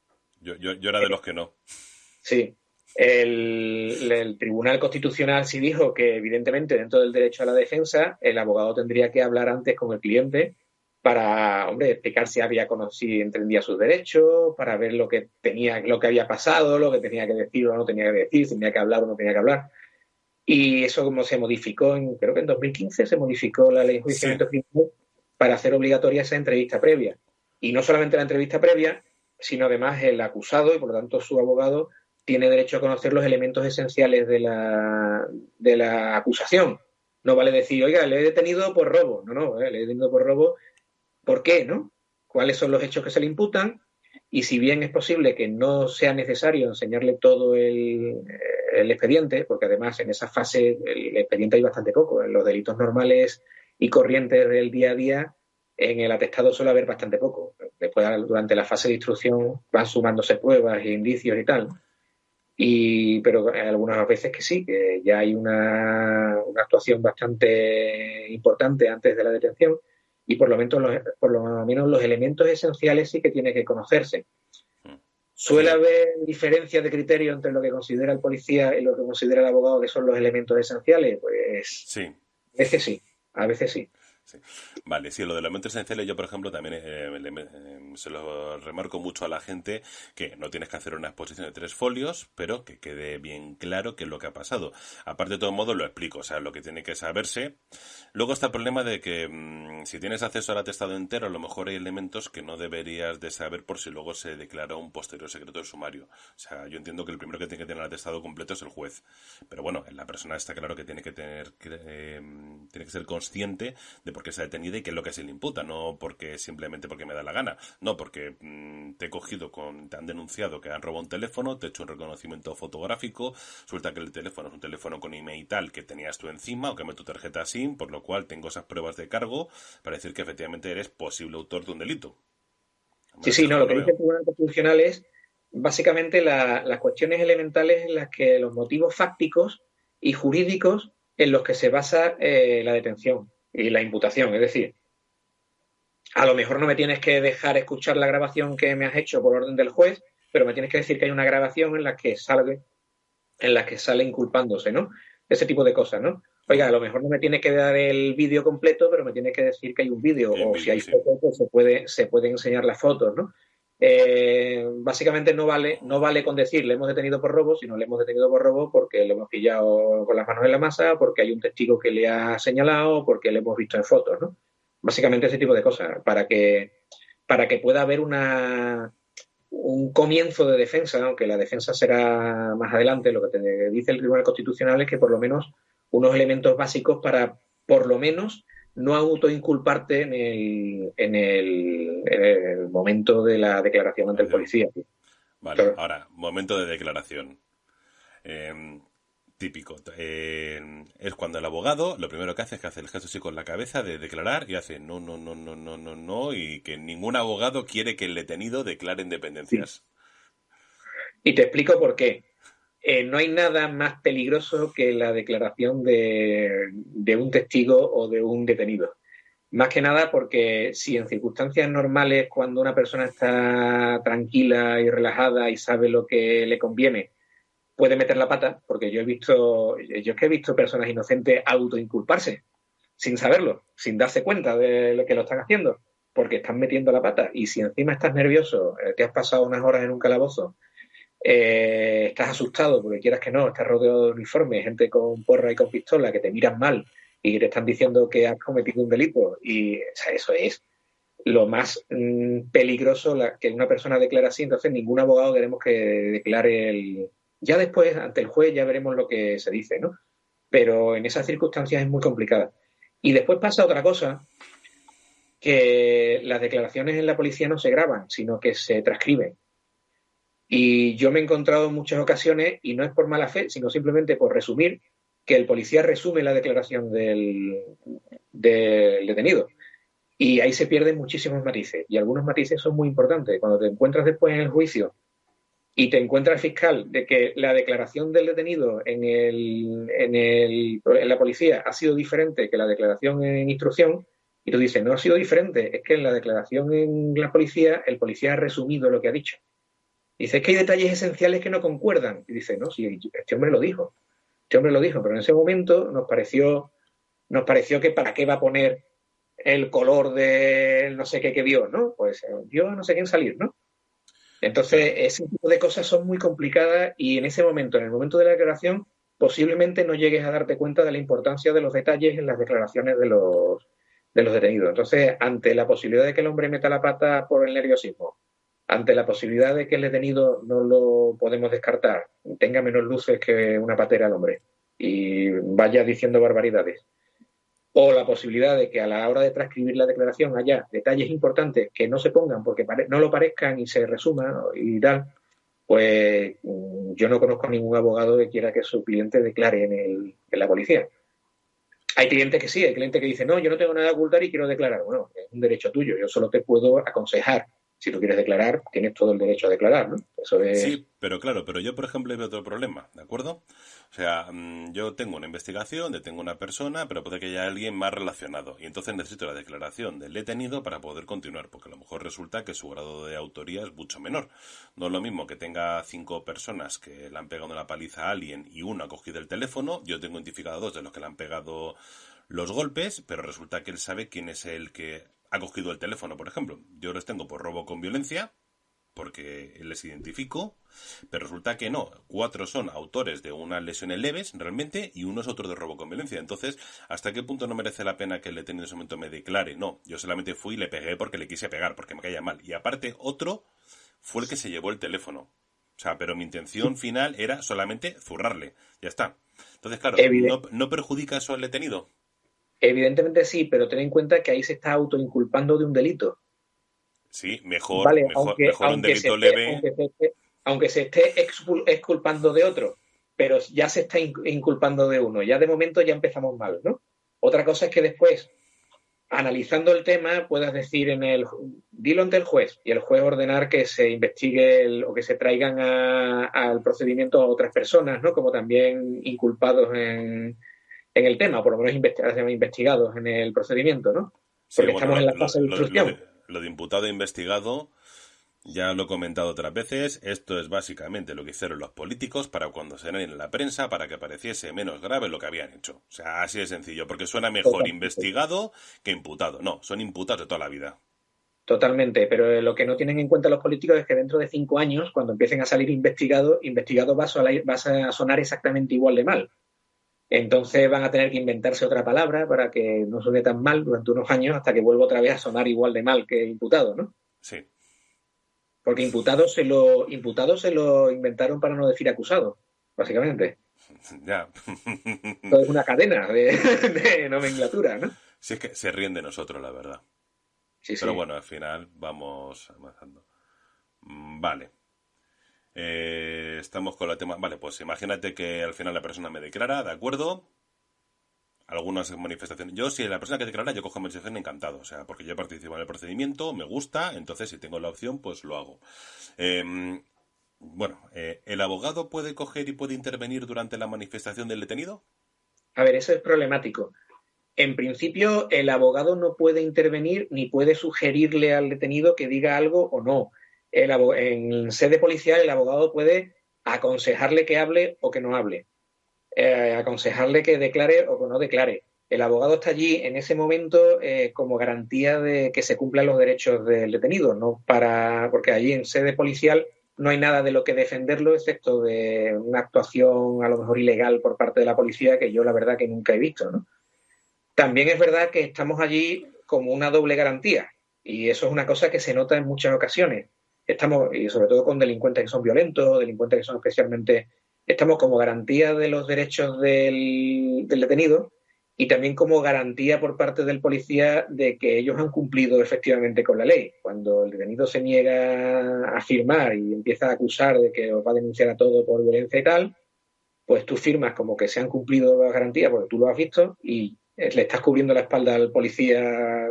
Yo era de los que no. Sí. El Tribunal Constitucional sí dijo que, evidentemente, dentro del derecho a la defensa, el abogado tendría que hablar antes con el cliente para, hombre, explicar si entendía sus derechos, para ver lo que había pasado, lo que tenía que decir o no tenía que decir, si tenía que hablar o no tenía que hablar. Y eso como se modificó, creo que en 2015 se modificó la ley de enjuiciamiento criminal para hacer obligatoria esa entrevista previa. Y no solamente la entrevista previa, sino además el acusado y por lo tanto su abogado tiene derecho a conocer los elementos esenciales de la acusación. No vale decir, oiga, le he detenido por robo. No, le he detenido por robo. ¿Por qué, no? ¿Cuáles son los hechos que se le imputan? Y si bien es posible que no sea necesario enseñarle todo el expediente, porque además en esa fase el expediente hay bastante poco. En los delitos normales y corrientes del día a día, en el atestado suele haber bastante poco. Después, durante la fase de instrucción, van sumándose pruebas e indicios y tal. Pero algunas veces que sí, que ya hay una actuación bastante importante antes de la detención y por lo menos los elementos esenciales sí que tiene que conocerse. ¿Suele haber diferencias de criterio entre lo que considera el policía y lo que considera el abogado que son los elementos esenciales? Pues sí. A veces sí. Sí. Vale, sí, lo de los elementos esenciales yo, por ejemplo, también se lo remarco mucho a la gente que no tienes que hacer una exposición de 3 folios, pero que quede bien claro qué es lo que ha pasado. Aparte, de todo modo, lo explico, o sea, lo que tiene que saberse. Luego está el problema de que si tienes acceso al atestado entero, a lo mejor hay elementos que no deberías de saber por si luego se declara un posterior secreto de sumario. O sea, yo entiendo que el primero que tiene que tener el atestado completo es el juez. Pero bueno, la persona está claro que tiene que tiene que ser consciente de por qué se ha detenido y qué es lo que se le imputa, no simplemente porque me da la gana, no porque te he cogido te han denunciado que han robado un teléfono, te he hecho un reconocimiento fotográfico, resulta que el teléfono es un teléfono con email tal que tenías tú encima, o que me tu tarjeta SIM, por lo cual tengo esas pruebas de cargo para decir que efectivamente eres posible autor de un delito. Sí, no, lo que dice el Tribunal Constitucional es básicamente las cuestiones elementales en las que los motivos fácticos y jurídicos en los que se basa la detención y la imputación. Es decir, a lo mejor no me tienes que dejar escuchar la grabación que me has hecho por orden del juez, pero me tienes que decir que hay una grabación en la que sale inculpándose, ¿no? Ese tipo de cosas, ¿no? Oiga, a lo mejor no me tiene que dar el vídeo completo, pero me tiene que decir que hay un vídeo, o si hay fotos, pues se puede enseñar las fotos, ¿no? Básicamente no vale con decir le hemos detenido por robo, sino le hemos detenido por robo porque le hemos pillado con las manos en la masa, porque hay un testigo que le ha señalado, porque le hemos visto en fotos, ¿no? Básicamente ese tipo de cosas, para que pueda haber un comienzo de defensa, aunque la defensa será más adelante. Lo que te dice el Tribunal Constitucional es que por lo menos unos elementos básicos para, por lo menos, no autoinculparte en el momento de la declaración ante el policía. Vale, claro. Ahora, momento de declaración. Típico. Es cuando el abogado lo primero que hace es que hace el gesto así con la cabeza de declarar y hace no, y que ningún abogado quiere que el detenido declare independencias. Sí. Y te explico por qué. No hay nada más peligroso que la declaración de un testigo o de un detenido. Más que nada porque si en circunstancias normales, cuando una persona está tranquila y relajada y sabe lo que le conviene, puede meter la pata, porque yo es que he visto personas inocentes autoinculparse sin saberlo, sin darse cuenta de lo que lo están haciendo, porque están metiendo la pata. Y si encima estás nervioso, te has pasado unas horas en un calabozo, estás asustado porque quieras que no, estás rodeado de uniformes, gente con porra y con pistola que te miran mal y te están diciendo que has cometido un delito, y o sea, eso es lo más peligroso que una persona declara así. Entonces ningún abogado queremos que declare ya después ante el juez ya veremos lo que se dice, ¿no? Pero en esas circunstancias es muy complicada. Y después pasa otra cosa, que las declaraciones en la policía no se graban, sino que se transcriben. Y yo me he encontrado en muchas ocasiones, y no es por mala fe, sino simplemente por resumir, que el policía resume la declaración del detenido. Y ahí se pierden muchísimos matices. Y algunos matices son muy importantes. Cuando te encuentras después en el juicio y te encuentra el fiscal de que la declaración del detenido en la policía ha sido diferente que la declaración en instrucción, y tú dices, no ha sido diferente, es que en la declaración en la policía, el policía ha resumido lo que ha dicho. Y dice, es que hay detalles esenciales que no concuerdan. Y dice, no, sí, este hombre lo dijo. Este hombre lo dijo, pero en ese momento nos pareció que para qué va a poner el color de no sé qué que vio, ¿no? Pues vio a no sé quién salir, ¿no? Entonces, Claro. ese tipo de cosas son muy complicadas y en ese momento, en el momento de la declaración, posiblemente no llegues a darte cuenta de la importancia de los detalles en las declaraciones de los detenidos. Entonces, ante la posibilidad de que el hombre meta la pata por el nerviosismo, ante la posibilidad de que el detenido no lo podemos descartar, tenga menos luces que una patera el hombre y vaya diciendo barbaridades, o la posibilidad de que a la hora de transcribir la declaración haya detalles importantes que no se pongan porque no lo parezcan y se resuman y tal, pues yo no conozco a ningún abogado que quiera que su cliente declare en la policía. Hay clientes que sí, hay clientes que dicen, no, yo no tengo nada que ocultar y quiero declarar. Bueno, es un derecho tuyo, yo solo te puedo aconsejar. Si tú quieres declarar, tienes todo el derecho a declarar, ¿no? Eso es. Sí, pero claro, pero yo, por ejemplo, veo otro problema, ¿de acuerdo? O sea, yo tengo una investigación, detengo una persona, pero puede que haya alguien más relacionado. Y entonces necesito la declaración del detenido para poder continuar, porque a lo mejor resulta que su grado de autoría es mucho menor. No es lo mismo que tenga 5 personas que le han pegado una paliza a alguien y uno ha cogido el teléfono. Yo tengo identificado a 2 de los que le han pegado los golpes, pero resulta que él sabe quién es el que ha cogido el teléfono, por ejemplo. Yo los tengo por robo con violencia porque les identifico, pero resulta que no. 4 son autores de unas lesiones leves, realmente, y uno es autor de robo con violencia. Entonces, ¿hasta qué punto no merece la pena que el detenido en ese momento me declare? No, yo solamente fui y le pegué porque le quise pegar, porque me caía mal. Y aparte, otro fue el que se llevó el teléfono. O sea, pero mi intención final era solamente zurrarle. Ya está. Entonces, claro, ¿no perjudica eso al detenido? Evidentemente sí, pero ten en cuenta que ahí se está autoinculpando de un delito. Sí, mejor, Vale, mejor, mejor un delito leve. aunque se esté exculpando de otro, pero ya se está inculpando de uno. Ya de momento ya empezamos mal, ¿no? Otra cosa es que después, analizando el tema, puedas decir dilo ante el juez y el juez ordenar que se investigue o que se traigan al procedimiento a otras personas, ¿no? Como también inculpados en el tema, o por lo menos investigados en el procedimiento, ¿no? Sí, Porque bueno, estamos en la fase de instrucción. lo de imputado e investigado, ya lo he comentado otras veces, esto es básicamente lo que hicieron los políticos para cuando se en la prensa, para que pareciese menos grave lo que habían hecho. O sea, así de sencillo, porque suena mejor Totalmente. investigado que imputado. No, son imputados de toda la vida. Totalmente, pero lo que no tienen en cuenta los políticos es que dentro de 5 años, cuando empiecen a salir investigados va a sonar exactamente igual de mal. Entonces van a tener que inventarse otra palabra para que no suene tan mal durante unos años hasta que vuelva otra vez a sonar igual de mal que imputado, ¿no? Sí, Porque imputado se lo inventaron para no decir acusado, básicamente. ya. Todo es una cadena de nomenclatura, ¿no? Si es que se ríen de nosotros, la verdad. Sí, Pero sí. bueno, al final vamos avanzando. Vale. Estamos con el tema. Vale, pues imagínate que al final la persona me declara, ¿de acuerdo? Algunas manifestaciones. Yo, si la persona que declara, yo cojo manifestación encantado. O sea, porque yo participo en el procedimiento, me gusta, entonces si tengo la opción, pues lo hago. Bueno, ¿el abogado puede coger y puede intervenir durante la manifestación del detenido? A ver, eso es problemático. En principio, el abogado no puede intervenir ni puede sugerirle al detenido que diga algo o no. En sede policial, el abogado puede aconsejarle que hable o que no hable, aconsejarle que declare o que no declare. El abogado está allí en ese momento como garantía de que se cumplan los derechos del detenido, no porque allí en sede policial no hay nada de lo que defenderlo, excepto de una actuación a lo mejor ilegal por parte de la policía que yo la verdad que nunca he visto, ¿no? También es verdad que estamos allí como una doble garantía y eso es una cosa que se nota en muchas ocasiones. Y sobre todo con delincuentes que son violentos, delincuentes que son estamos como garantía de los derechos del detenido y también como garantía por parte del policía de que ellos han cumplido efectivamente con la ley. Cuando el detenido se niega a firmar y empieza a acusar de que os va a denunciar a todo por violencia y tal, pues tú firmas como que se han cumplido las garantías porque tú lo has visto y le estás cubriendo la espalda al policía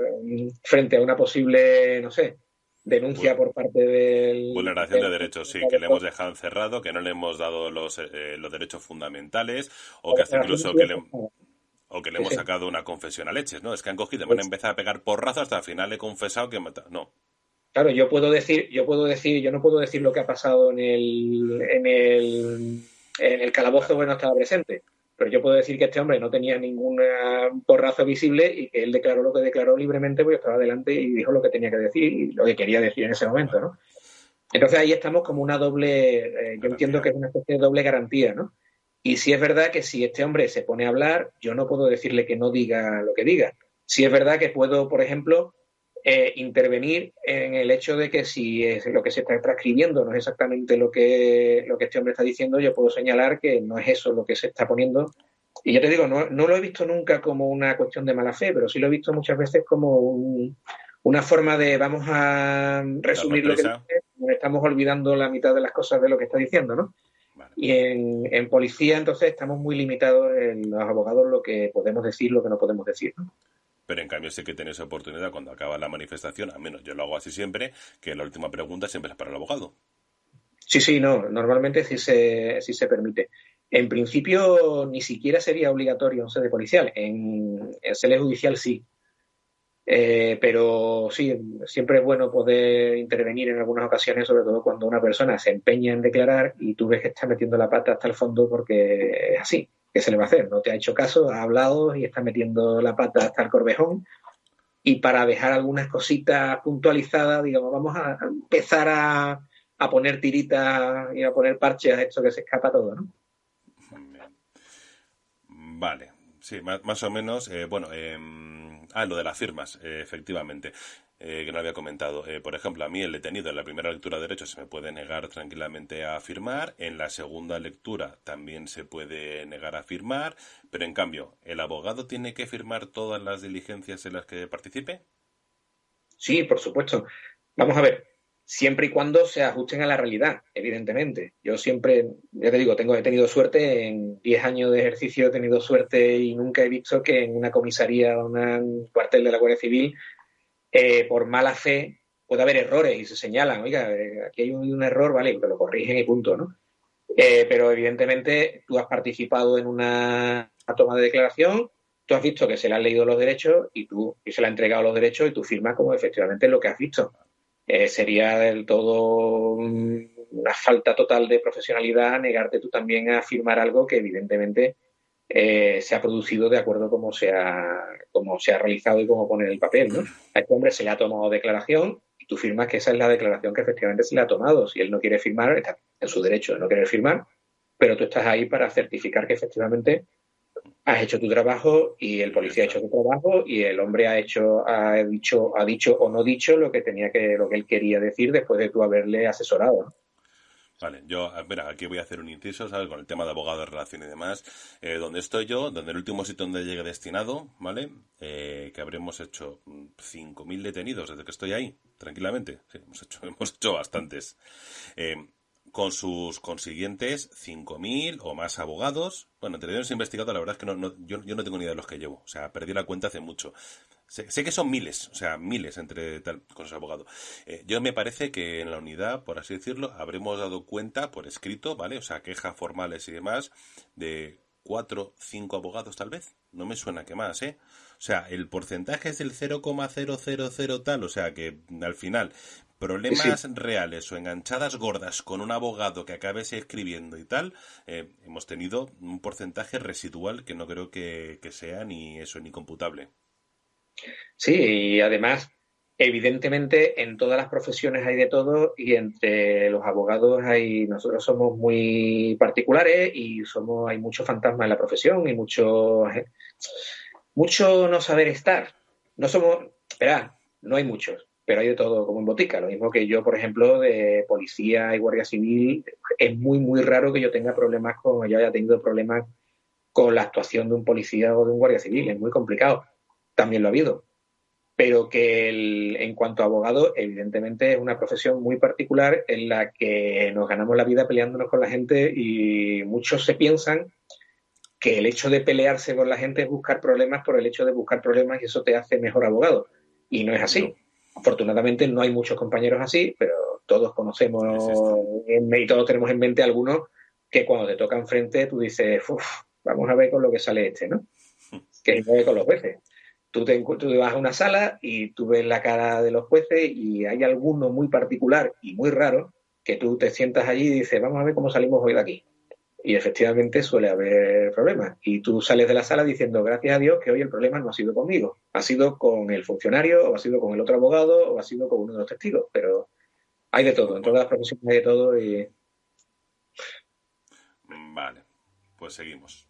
frente a una posible, no sé, denuncia por parte vulneración de derechos, sí, que le hemos dejado encerrado, que no le hemos dado los derechos fundamentales, o que hasta incluso o que le Sí, hemos sí. sacado una confesión a leches, ¿no? Es que han cogido, me han empezado a pegar porrazos, hasta el final he confesado que no. Claro, yo no puedo decir lo que ha pasado en el calabozo Claro, que no estaba presente, pero yo puedo decir que este hombre no tenía ningún porrazo visible y que él declaró lo que declaró libremente porque estaba delante y dijo lo que tenía que decir y lo que quería decir en ese momento, claro, ¿no? Entonces ahí estamos como una doble, yo entiendo garantía. que es una especie de doble garantía, ¿no? Y sí es verdad que si este hombre se pone a hablar, yo no puedo decirle que no diga lo que diga. Sí es verdad que puedo, por ejemplo, intervenir en el hecho de que si es lo que se está transcribiendo no es exactamente lo que este hombre está diciendo, yo puedo señalar que no es eso lo que se está poniendo. Y yo te digo, no lo he visto nunca como una cuestión de mala fe, pero sí lo he visto muchas veces como una forma de vamos a Darnos resumir lo que prisa. dice, nos estamos olvidando la mitad de las cosas de lo que está diciendo, ¿no? Vale. Y en policía, entonces, estamos muy limitados en los abogados lo que podemos decir, lo que no podemos decir, ¿no? Pero en cambio sí que tenéis oportunidad cuando acaba la manifestación, al menos yo lo hago así siempre, que la última pregunta siempre es para el abogado. Sí, sí, no, normalmente sí se permite. En principio, ni siquiera sería obligatorio en sede policial. En sede judicial sí. Pero sí, siempre es bueno poder intervenir en algunas ocasiones, sobre todo cuando una persona se empeña en declarar y tú ves que está metiendo la pata hasta el fondo porque es así. ¿Qué se le va a hacer? No te ha hecho caso, ha hablado y está metiendo la pata hasta el corvejón. Y para dejar algunas cositas puntualizadas, digamos, vamos a empezar a poner tiritas y a poner parches a esto que se escapa todo, ¿no? Bien. Vale, sí, más o menos. Bueno, lo de las firmas, efectivamente, que no había comentado. Por ejemplo, a mí el detenido en la primera lectura de derecho se me puede negar tranquilamente a firmar, en la segunda lectura también se puede negar a firmar, pero en cambio, ¿el abogado tiene que firmar todas las diligencias en las que participe? Sí, por supuesto. Vamos a ver, siempre y cuando se ajusten a la realidad, evidentemente. Yo siempre, ya te digo, he tenido suerte, en 10 años de ejercicio he tenido suerte y nunca he visto que en una comisaría o un cuartel de la Guardia Civil, por mala fe, puede haber errores y se señalan, oiga, aquí hay un error, vale, pero lo corrigen y punto, ¿no? Pero evidentemente tú has participado en una toma de declaración, tú has visto que se le han leído los derechos y se le han entregado los derechos y tú firmas como efectivamente lo que has visto. Sería del todo una falta total de profesionalidad negarte tú también a firmar algo que evidentemente se ha producido de acuerdo como se ha realizado y como pone en el papel, ¿no? A este hombre se le ha tomado declaración y tú firmas que esa es la declaración que efectivamente se le ha tomado. Si él no quiere firmar, está en su derecho de no querer firmar, pero tú estás ahí para certificar que efectivamente has hecho tu trabajo y el Y ya policía ha hecho está. su trabajo y el hombre ha dicho o no dicho lo que él quería decir después de tú haberle asesorado, ¿no? Vale, yo, mira, aquí voy a hacer un inciso, ¿sabes? Con el tema de abogado de relación y demás. Donde estoy yo, donde el último sitio donde llegue destinado, ¿vale? Que habremos hecho 5.000 detenidos desde que estoy ahí, tranquilamente. Sí, hemos hecho bastantes. Eh, con sus consiguientes 5.000 o más abogados. Bueno, entre ellos investigado, la verdad es que yo no tengo ni idea de los que llevo. O sea, perdí la cuenta hace mucho. Sé que son miles, o sea, miles entre tal con los abogados. Yo me parece que en la unidad, por así decirlo, habremos dado cuenta por escrito, ¿vale? O sea, quejas formales y demás, de 4 o 5 abogados tal vez. No me suena que más, ¿eh? O sea, el porcentaje es del 0,000 tal, o sea que al final Sí, sí. problemas reales o enganchadas gordas con un abogado que acabes escribiendo y tal, hemos tenido un porcentaje residual que no creo que sea ni eso, ni computable. Sí, y además, evidentemente, en todas las profesiones hay de todo y entre los abogados nosotros somos muy particulares y hay mucho fantasma en la profesión y mucho no saber estar. No somos, espera, no hay muchos, pero hay de todo como en botica. Lo mismo que yo, por ejemplo, de policía y guardia civil, es muy, muy raro que yo haya tenido problemas con la actuación de un policía o de un guardia civil. Es muy complicado. También lo ha habido. Pero que en cuanto a abogado, evidentemente es una profesión muy particular en la que nos ganamos la vida peleándonos con la gente, y muchos se piensan que el hecho de pelearse con la gente es buscar problemas por el hecho de buscar problemas y eso te hace mejor abogado. Y no es así. No. Afortunadamente no hay muchos compañeros así, pero todos conocemos y todos tenemos en mente algunos que cuando te tocan frente tú dices, vamos a ver con lo que sale este, ¿no? Que es con los jueces. Tú vas a una sala y tú ves la cara de los jueces y hay alguno muy particular y muy raro que tú te sientas allí y dices, vamos a ver cómo salimos hoy de aquí. Y efectivamente suele haber problemas. Y tú sales de la sala diciendo, gracias a Dios que hoy el problema no ha sido conmigo. Ha sido con el funcionario, o ha sido con el otro abogado, o ha sido con uno de los testigos. Pero hay de todo, en todas las profesiones hay de todo y... Vale, pues seguimos.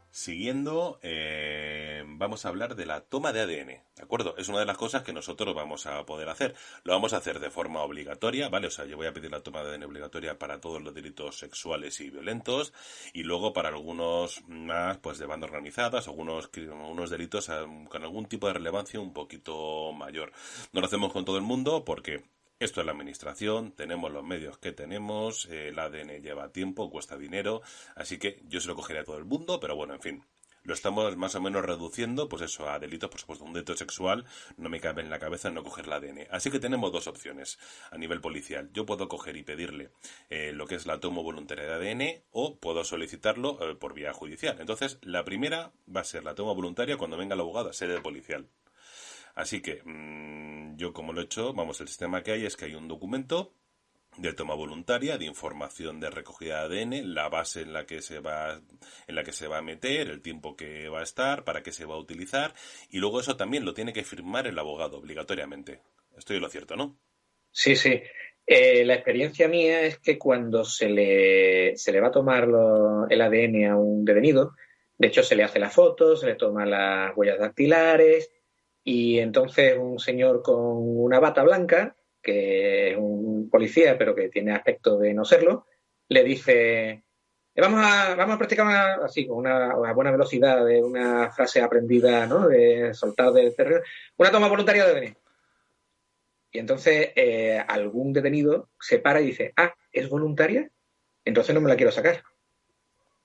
Siguiendo, vamos a hablar de la toma de ADN, ¿de acuerdo? Es una de las cosas que nosotros vamos a poder hacer. Lo vamos a hacer de forma obligatoria, ¿vale? O sea, yo voy a pedir la toma de ADN obligatoria para todos los delitos sexuales y violentos, y luego para algunos más, pues de bandas organizadas, algunos delitos con algún tipo de relevancia un poquito mayor. No lo hacemos con todo el mundo porque... Esto es la administración, tenemos los medios que tenemos, el ADN lleva tiempo, cuesta dinero, así que yo se lo cogería a todo el mundo, pero bueno, en fin, lo estamos más o menos reduciendo, pues eso, a delitos, por supuesto, un delito sexual, no me cabe en la cabeza no coger el ADN. Así que tenemos dos opciones a nivel policial. Yo puedo coger y pedirle lo que es la toma voluntaria de ADN o puedo solicitarlo por vía judicial. Entonces, la primera va a ser la toma voluntaria cuando venga el abogado a sede policial. Así que yo como lo he hecho, vamos, el sistema que hay es que hay un documento de toma voluntaria, de información de recogida de ADN, la base en la que se va a meter, el tiempo que va a estar, para qué se va a utilizar, y luego eso también lo tiene que firmar el abogado obligatoriamente. Estoy en lo cierto, ¿no? Sí, sí. La experiencia mía es que cuando se le va a tomar el ADN a un detenido, de hecho se le hace la foto, se le toman las huellas dactilares, y entonces un señor con una bata blanca, que es un policía pero que tiene aspecto de no serlo, le dice, vamos a practicar así, con una buena velocidad, de una frase aprendida, ¿no? De soltar del terreno, una toma voluntaria de ADN. Y entonces algún detenido se para y dice, ¿es voluntaria? Entonces no me la quiero sacar.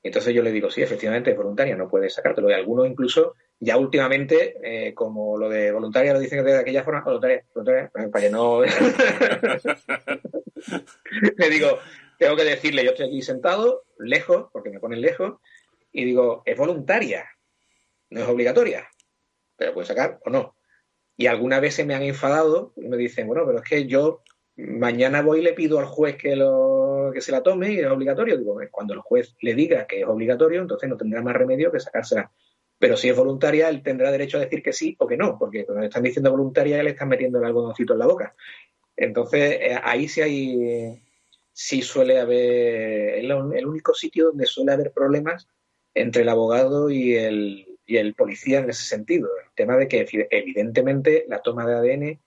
Y entonces yo le digo, sí, efectivamente es voluntaria, no puedes sacártelo. Y algunos incluso, ya últimamente, como lo de voluntaria lo dicen de aquella forma, voluntaria, para que no... Le digo, tengo que decirle, yo estoy aquí sentado, lejos, porque me ponen lejos, y digo, es voluntaria, no es obligatoria, pero puedes sacar o no. Y alguna vez se me han enfadado y me dicen, bueno, pero es que yo mañana voy y le pido al juez que se la tome y es obligatorio. Digo, cuando el juez le diga que es obligatorio, entonces no tendrá más remedio que sacársela. Pero si es voluntaria, él tendrá derecho a decir que sí o que no, porque cuando le están diciendo voluntaria, ya le están metiendo el algodoncito en la boca. Entonces, ahí sí suele haber, es el único sitio donde suele haber problemas entre el abogado y el policía en ese sentido. El tema de que evidentemente la toma de ADN,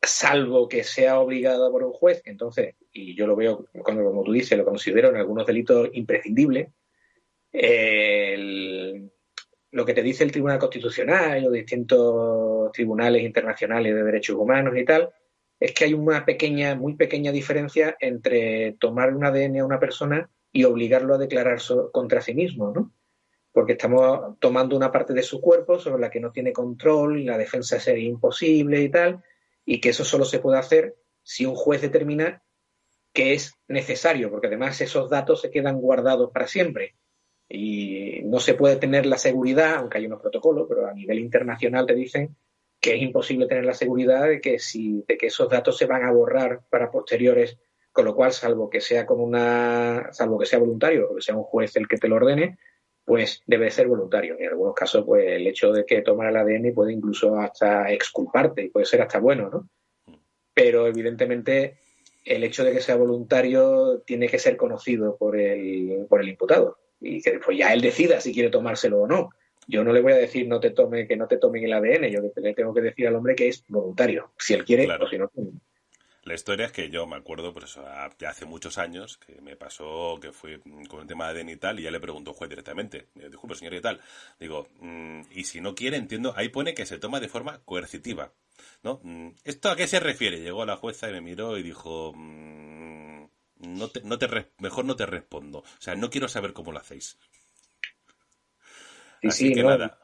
salvo que sea obligada por un juez, entonces, y yo lo veo, como tú dices, lo considero en algunos delitos imprescindible, lo que te dice el Tribunal Constitucional y los distintos tribunales internacionales de derechos humanos y tal, es que hay una muy pequeña diferencia entre tomar un ADN a una persona y obligarlo a declarar contra sí mismo, ¿no? Porque estamos tomando una parte de su cuerpo sobre la que no tiene control y la defensa sería imposible y tal, y que eso solo se puede hacer si un juez determina que es necesario, porque además esos datos se quedan guardados para siempre y no se puede tener la seguridad, aunque hay unos protocolos, pero a nivel internacional te dicen que es imposible tener la seguridad de que esos datos se van a borrar para posteriores, con lo cual, salvo que sea voluntario o que sea un juez el que te lo ordene, pues debe ser voluntario. En algunos casos, pues el hecho de que tomara el ADN puede incluso hasta exculparte y puede ser hasta bueno, ¿no? Pero evidentemente el hecho de que sea voluntario tiene que ser conocido por el imputado y que pues ya él decida si quiere tomárselo o no. Yo no le voy a decir que no te tomen el ADN, yo le tengo que decir al hombre que es voluntario, si él quiere o Claro. si no. La historia es que yo me acuerdo, por eso, ya hace muchos años, que me pasó que fue con el tema de ADN y tal, y ya le preguntó al juez directamente. Disculpe, señor, y tal. Digo, y si no quiere, entiendo, ahí pone que se toma de forma coercitiva, ¿no? ¿Esto a qué se refiere? Llegó la jueza y me miró y dijo, mejor no te respondo. O sea, no quiero saber cómo lo hacéis. Sí, Así sí, que no. nada.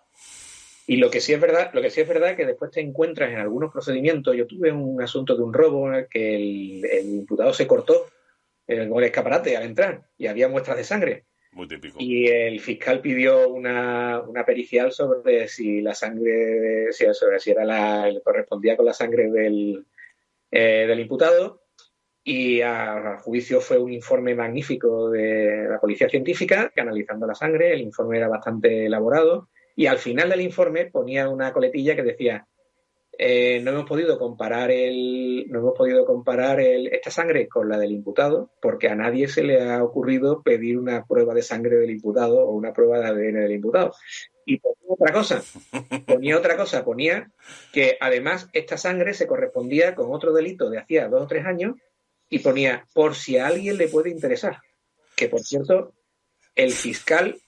Y lo que sí es verdad es que después te encuentras en algunos procedimientos. Yo tuve un asunto de un robo en el que el imputado se cortó con el escaparate al entrar y había muestras de sangre. Muy típico. Y el fiscal pidió una pericial sobre si la sangre, sobre si correspondía con la sangre del imputado. Y a juicio fue un informe magnífico de la policía científica, que analizando la sangre, el informe era bastante elaborado, y al final del informe ponía una coletilla que decía, no hemos podido comparar esta sangre con la del imputado, porque a nadie se le ha ocurrido pedir una prueba de sangre del imputado o una prueba de ADN del imputado. Y ponía que además esta sangre se correspondía con otro delito de hacía 2 o 3 años y ponía, por si a alguien le puede interesar. Que, por cierto, el fiscal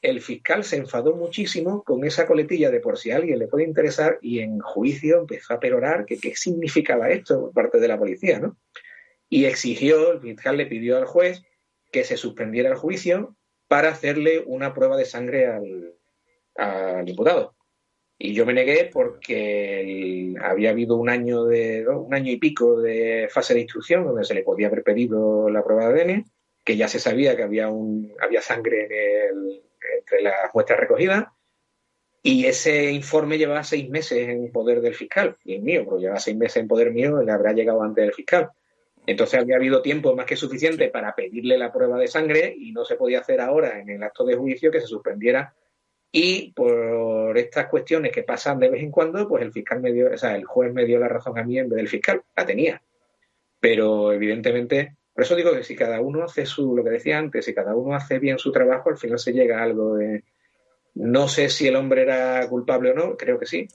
se enfadó muchísimo con esa coletilla de por si a alguien le puede interesar y en juicio empezó a perorar que qué significaba esto por parte de la policía, ¿no? Y el fiscal le pidió al juez que se suspendiera el juicio para hacerle una prueba de sangre al imputado. Y yo me negué porque había habido un año y pico de fase de instrucción donde se le podía haber pedido la prueba de ADN, que ya se sabía que había sangre entre las muestras recogidas, y ese informe llevaba 6 meses en poder del fiscal, y el mío, pero llevaba 6 meses en poder mío, le habrá llegado antes del fiscal. Entonces había habido tiempo más que suficiente para pedirle la prueba de sangre y no se podía hacer ahora en el acto de juicio que se suspendiera. Y por estas cuestiones que pasan de vez en cuando, pues el juez me dio la razón a mí en vez del fiscal. La tenía. Pero evidentemente, por eso digo que si cada uno hace lo que decía antes, si cada uno hace bien su trabajo, al final se llega a algo de... No sé si el hombre era culpable o no, creo que sí,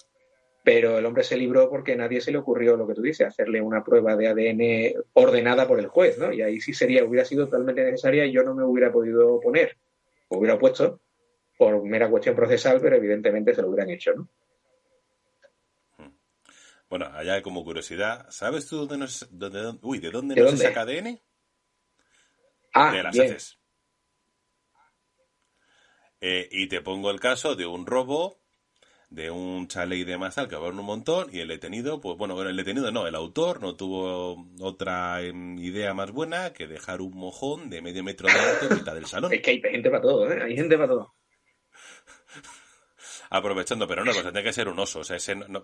pero el hombre se libró porque a nadie se le ocurrió lo que tú dices, hacerle una prueba de ADN ordenada por el juez, ¿no? Y ahí sí hubiera sido totalmente necesaria y yo no me hubiera podido oponer. Me hubiera opuesto por mera cuestión procesal, pero evidentemente se lo hubieran hecho, ¿no? Bueno, allá como curiosidad, ¿sabes tú de dónde ¿De no se dónde? saca ADN? Ah, De las bien. heces. Y te pongo el caso de un robo de un chalet y demás tal que va un montón y el detenido, pues bueno, el detenido no, el autor no tuvo otra idea más buena que dejar un mojón de medio metro de alto en mitad del salón. Es que hay gente para todo, ¿eh? Hay gente para todo. Aprovechando, pero no, pues tenía que ser un oso, o sea, ese tenía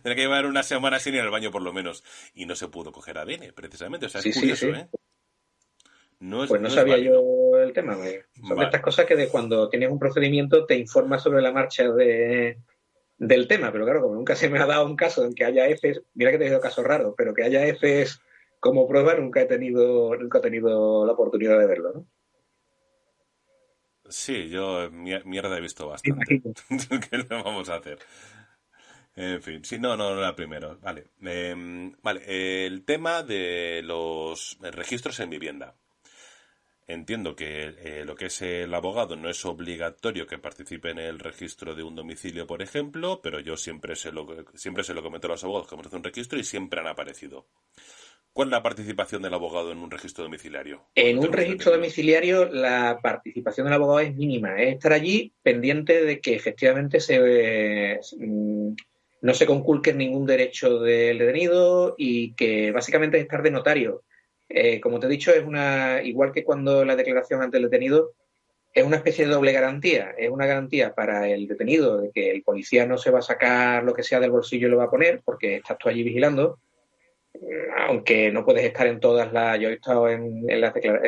que llevar una semana sin ir al baño por lo menos y no se pudo coger ADN, precisamente, o sea, es Sí, sí, curioso, sí. ¿eh? No es, Pues no no es sabía válido. yo el tema. Son de Vale. estas cosas que de cuando tienes un procedimiento te informas sobre la marcha del tema, pero claro, como nunca se me ha dado un caso en que haya heces, mira que he tenido casos raros, pero que haya heces como prueba nunca he tenido la oportunidad de verlo, ¿no? Sí, yo mierda he visto Me bastante. imagino. ¿Qué le vamos a hacer? En fin, sí, no, no, no era primero. Vale. Vale, el tema de los registros en vivienda. Entiendo que lo que es el abogado no es obligatorio que participe en el registro de un domicilio, por ejemplo, pero yo siempre se lo comento a los abogados que vamos a hacer un registro y siempre han aparecido. ¿Cuál es la participación del abogado en un registro domiciliario En cuando un tenemos un registro detenido? domiciliario la participación del abogado es mínima, es estar allí pendiente de que efectivamente no se conculque ningún derecho del detenido y que básicamente es estar de notario. Como te he dicho, igual que cuando la declaración ante el detenido, es una especie de doble garantía. Es una garantía para el detenido de que el policía no se va a sacar lo que sea del bolsillo y lo va a poner porque estás tú allí vigilando, aunque no puedes estar en todas las... Yo he estado en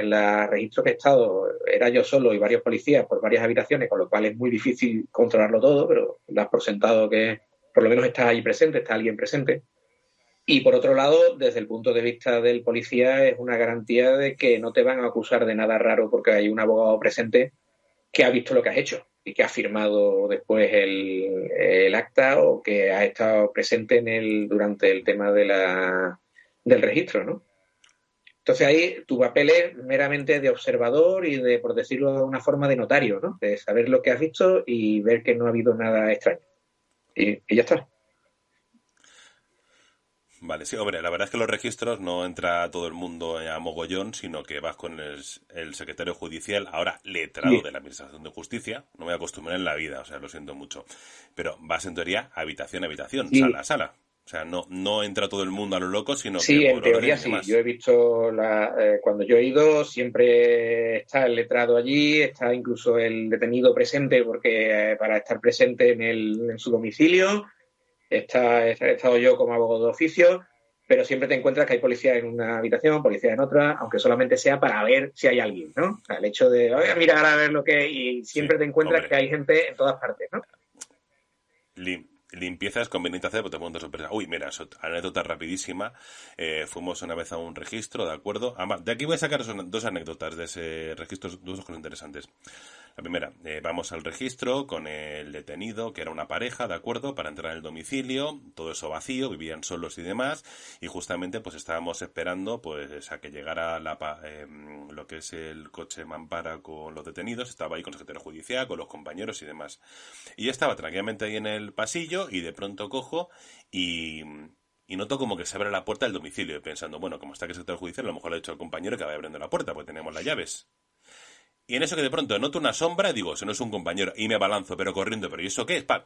la registro que he estado, era yo solo y varios policías por varias habitaciones, con lo cual es muy difícil controlarlo todo, pero das por sentado que por lo menos está ahí presente, está alguien presente. Y por otro lado, desde el punto de vista del policía, es una garantía de que no te van a acusar de nada raro porque hay un abogado presente que ha visto lo que has hecho y que ha firmado después el acta o que ha estado presente durante el tema del registro, ¿no? Entonces ahí tu papel es meramente de observador y de, por decirlo de una forma, de notario, ¿no? De saber lo que has visto y ver que no ha habido nada extraño. Y ya está. Vale, sí, hombre, la verdad es que los registros no entra todo el mundo a mogollón, sino que vas con el secretario judicial, ahora letrado Sí, de la Administración de Justicia. No me voy a acostumbrar en la vida, o sea, lo siento mucho. Pero vas en teoría habitación a habitación, sí, sala a sala. O sea, no entra todo el mundo a lo loco, sino que sí, en por orden teoría y sí. Yo demás. he visto, cuando yo he ido, siempre está el letrado allí, está incluso el detenido presente, porque para estar presente en su domicilio, he estado yo como abogado de oficio, pero siempre te encuentras que hay policía en una habitación, policía en otra, aunque solamente sea para ver si hay alguien, ¿no? O sea, el hecho de, oye, mira, ahora a ver lo que hay, y Sí, siempre te encuentras que hombre, hay gente en todas partes, ¿no? limpieza es conveniente hacer, porque te montas sorpresa. Uy, mira, anécdota rapidísima. Fuimos una vez a un registro, ¿de acuerdo? Además, de aquí voy a sacar dos anécdotas de ese registro, dos cosas interesantes. La primera, vamos al registro con el detenido, que era una pareja, ¿de acuerdo? Para entrar en el domicilio, todo eso vacío, vivían solos y demás, y justamente pues estábamos esperando pues a que llegara lo que es el coche mampara con los detenidos, estaba ahí con el secretario judicial, con los compañeros y demás. Y ya estaba tranquilamente ahí en el pasillo y de pronto cojo y, y noto como que se abre la puerta del domicilio, pensando, bueno, como está aquí el secretario judicial, a lo mejor le ha dicho al compañero que vaya abriendo la puerta, porque tenemos las llaves. Y en eso que de pronto noto una sombra, digo, ese no es un compañero, y me abalanzo, pero corriendo, pero ¿y eso qué es? ¡Pam!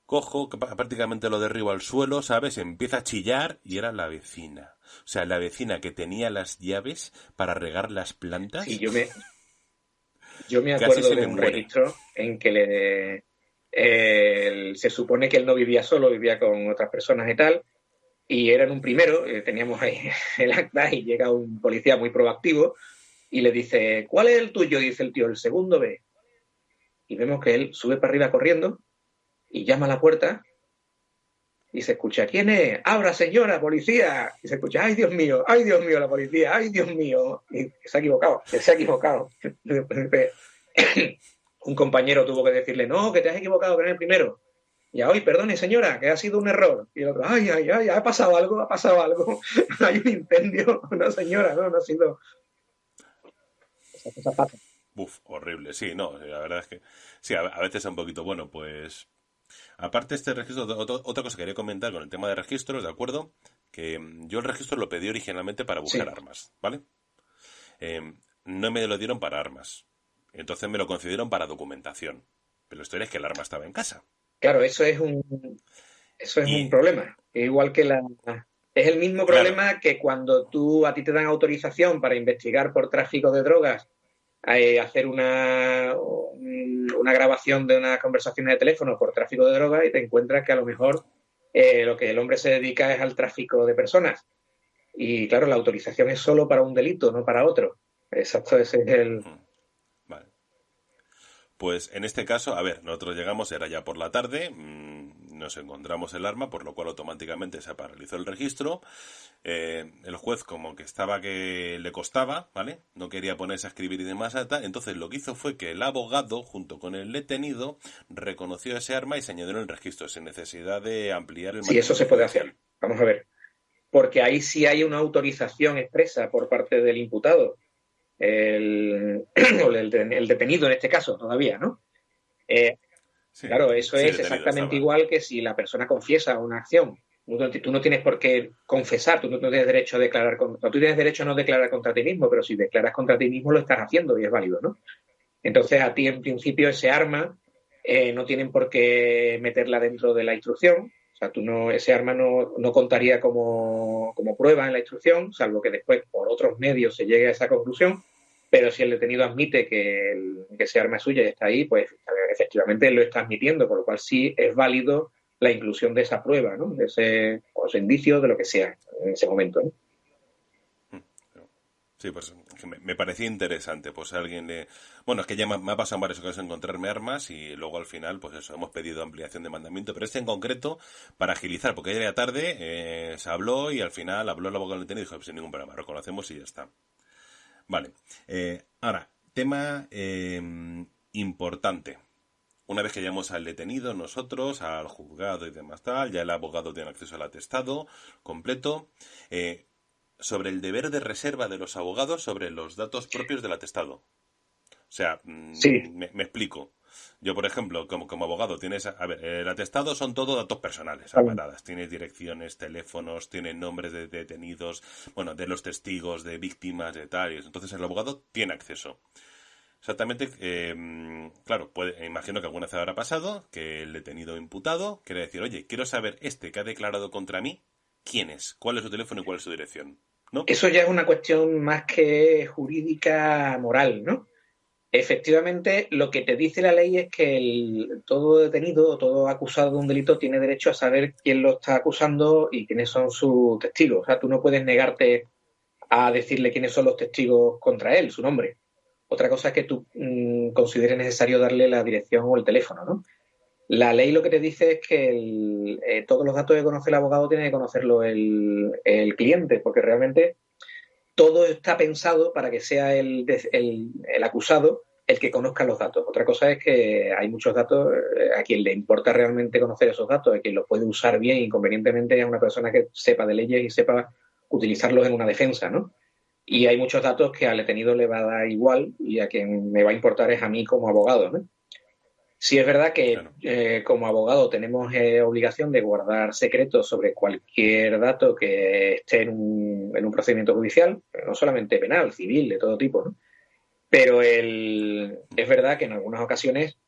Cojo, que prácticamente lo derribo al suelo, ¿sabes? Empieza a chillar y era la vecina. O sea, la vecina que tenía las llaves para regar las Sí, plantas, yo me casi acuerdo se de me un muere. registro en que se supone que él no vivía solo, vivía con otras personas y tal, y era en un primero, teníamos ahí el acta y llega un policía muy proactivo y le dice, ¿cuál es el tuyo? Y dice el tío, el segundo B. Y vemos que él sube para arriba corriendo y llama a la puerta y se escucha, ¿quién es? Abra, señora, policía. Y se escucha, ay Dios mío, la policía, ay Dios mío. Y se ha equivocado, se ha equivocado. Un compañero tuvo que decirle, no, que te has equivocado, que no es el primero. Y hoy, perdone señora, que ha sido un error. Y el otro, ay, ha pasado algo, ha pasado algo. Hay un incendio. No, señora, no ha sido. Esas cosas pasan. Uf, horrible. Sí, no, la verdad es que sí, a veces es un poquito bueno, pues aparte de este registro, otra cosa que quería comentar con el tema de registros, ¿de acuerdo? Que yo el registro lo pedí originalmente para buscar Sí, armas, ¿vale? No me lo dieron para armas. Entonces me lo concedieron para documentación. Pero la historia es que el arma estaba en casa. claro, eso es un Y, problema. Igual que es el mismo claro, problema que cuando a ti te dan autorización para investigar por tráfico de drogas, hacer una grabación de una conversación de teléfono por tráfico de drogas y te encuentras que a lo mejor lo que el hombre se dedica es al tráfico de personas. Y claro, la autorización es solo para un delito, no para otro. Exacto, ese es el... vale. Pues en este caso, a ver, nosotros llegamos, era ya por la tarde, nos encontramos el arma, por lo cual automáticamente se paralizó el registro. El juez como que estaba que le costaba, ¿vale? No quería ponerse a escribir y demás, entonces lo que hizo fue que el abogado, junto con el detenido, reconoció ese arma y se añadió en el registro, sin necesidad de ampliar el Sí, eso material se puede hacer. judicial. Vamos a ver. Porque ahí sí hay una autorización expresa por parte del imputado, o el detenido en este caso, todavía, ¿no? Eh, Sí, claro, eso sí, es detenido exactamente estaba. igual que si la persona confiesa una acción. Tú no tienes por qué confesar, tú no tienes derecho a declarar, tú tienes derecho a no declarar contra ti mismo, pero si declaras contra ti mismo lo estás haciendo y es válido, ¿no? Entonces, a ti, en principio, ese arma no tienen por qué meterla dentro de la instrucción. O sea, ese arma no contaría como prueba en la instrucción, salvo que después, por otros medios, se llegue a esa conclusión. Pero si el detenido admite que ese arma es suya y está ahí, pues efectivamente lo está admitiendo, por lo cual sí es válido la inclusión de esa prueba, ¿no? De ese indicio, de lo que sea en ese momento, ¿no? Sí, pues me parecía interesante, pues alguien le... Bueno, es que ya me ha pasado en varias ocasiones encontrarme armas y luego al final, pues eso, hemos pedido ampliación de mandamiento, pero este en concreto, para agilizar, porque ayer a la tarde se habló y al final habló el abogado del detenido y dijo, pues sin ningún problema, lo conocemos y ya está. Vale. Ahora, tema importante. Una vez que llamamos al detenido, nosotros, al juzgado y demás tal, ya el abogado tiene acceso al atestado completo. Sobre el deber de reserva de los abogados sobre los datos propios del atestado. O sea, Sí. me explico. Yo, por ejemplo, como abogado, tienes... A ver, el atestado son todo datos personales, Vale. amaradas. Tienes direcciones, teléfonos, tienes nombres de detenidos, bueno, de los testigos, de víctimas, de tal. Entonces el abogado tiene acceso. Exactamente, claro, imagino que alguna vez habrá pasado que el detenido imputado quiere decir, oye, quiero saber este que ha declarado contra mí, quién es, cuál es su teléfono y cuál es su dirección. ¿No? Eso ya es una cuestión más que jurídica moral, ¿no? Efectivamente, lo que te dice la ley es que todo detenido o todo acusado de un delito tiene derecho a saber quién lo está acusando y quiénes son sus testigos. O sea, tú no puedes negarte a decirle quiénes son los testigos contra él, su nombre. Otra cosa es que tú consideres necesario darle la dirección o el teléfono, ¿no? La ley lo que te dice es que todos los datos que conoce el abogado tiene que conocerlo el cliente, porque realmente todo está pensado para que sea el acusado el que conozca los datos. Otra cosa es que hay muchos datos, a quien le importa realmente conocer esos datos, a quien los puede usar bien y convenientemente es una persona que sepa de leyes y sepa utilizarlos en una defensa, ¿no? Y hay muchos datos que al detenido le va a dar igual y a quien me va a importar es a mí como abogado, ¿no? Sí es verdad que Claro. como abogado tenemos obligación de guardar secretos sobre cualquier dato que esté en un procedimiento judicial, no solamente penal, civil, de todo tipo, ¿no? Pero es verdad que en algunas ocasiones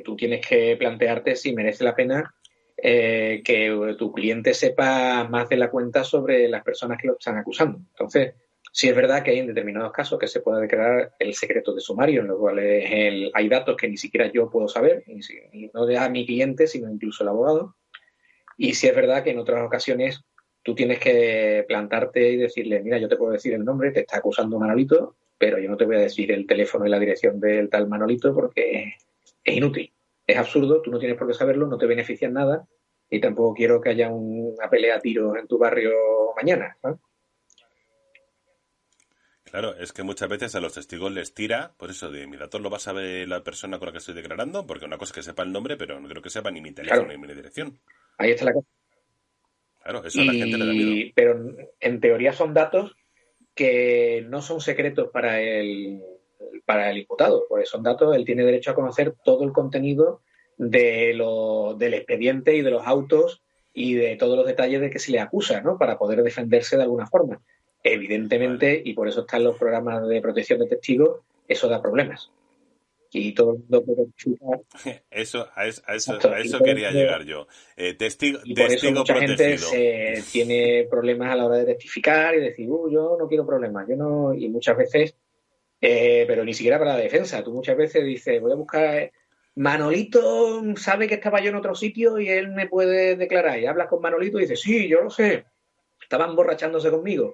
tú tienes que plantearte si merece la pena que tu cliente sepa más de la cuenta sobre las personas que lo están acusando. Entonces, sí es verdad que hay en determinados casos que se puede declarar el secreto de sumario, en los cuales hay datos que ni siquiera yo puedo saber, ni no de a mi cliente, sino incluso el abogado. Y sí es verdad que en otras ocasiones tú tienes que plantarte y decirle, mira, yo te puedo decir el nombre, te está acusando Manolito, pero yo no te voy a decir el teléfono y la dirección del tal Manolito porque es inútil, es absurdo, tú no tienes por qué saberlo, no te beneficia en nada y tampoco quiero que haya una pelea a tiros en tu barrio mañana, ¿sabes? Claro, es que muchas veces a los testigos les tira, pues eso, de mi datos lo va a saber la persona con la que estoy declarando, porque una cosa es que sepa el nombre, pero no creo que sepa ni mi teléfono Claro, ni mi dirección. ahí está la cosa. Claro, eso a la gente le da miedo. Pero en teoría son datos que no son secretos para el imputado, porque son datos, él tiene derecho a conocer todo el contenido del expediente y de los autos y de todos los detalles de que se le acusa, ¿no? Para poder defenderse de alguna forma. Vale. Evidentemente, y por eso están los programas de protección de testigos, eso da problemas. Y todo el mundo puede explicar. Eso, Exacto. a eso quería llegar yo. Y por eso Testigo mucha gente protegido. se tiene problemas a la hora de testificar y decir, yo no quiero problemas, yo no, y muchas veces pero ni siquiera para la defensa. Tú muchas veces dices, voy a buscar. Manolito sabe que estaba yo en otro sitio y él me puede declarar. Y hablas con Manolito y dices, sí, yo lo sé. Estaban emborrachándose conmigo.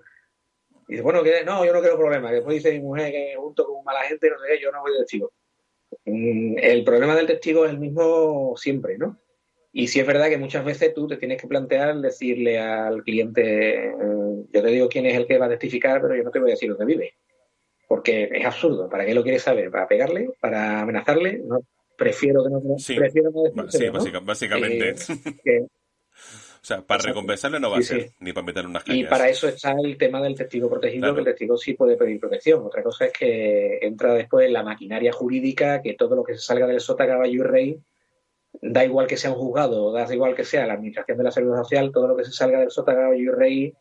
Y dice, bueno, que no, yo no quiero problemas. Después dice mi mujer que junto con mala gente, no sé qué, yo no voy de testigo. El problema del testigo es el mismo siempre, ¿no? Y sí es verdad que muchas veces tú te tienes que plantear decirle al cliente, yo te digo quién es el que va a testificar, pero yo no te voy a decir dónde vive. Porque es absurdo. ¿Para qué lo quieres saber? ¿Para pegarle? ¿Para amenazarle? No, Sí, prefiero no sí, decírtelo, ¿no? básicamente. Que, O sea, para exacto. recompensarle no va a Sí, ser, sí. ni para meterle unas Y cañas. para eso está el tema del testigo protegido, que el Claro. testigo sí puede pedir protección. Otra cosa es que entra después la maquinaria jurídica, que todo lo que se salga del sota, caballo y rey, da igual que sea un juzgado, da igual que sea la administración de la seguridad social, todo lo que se salga del sota, caballo y rey,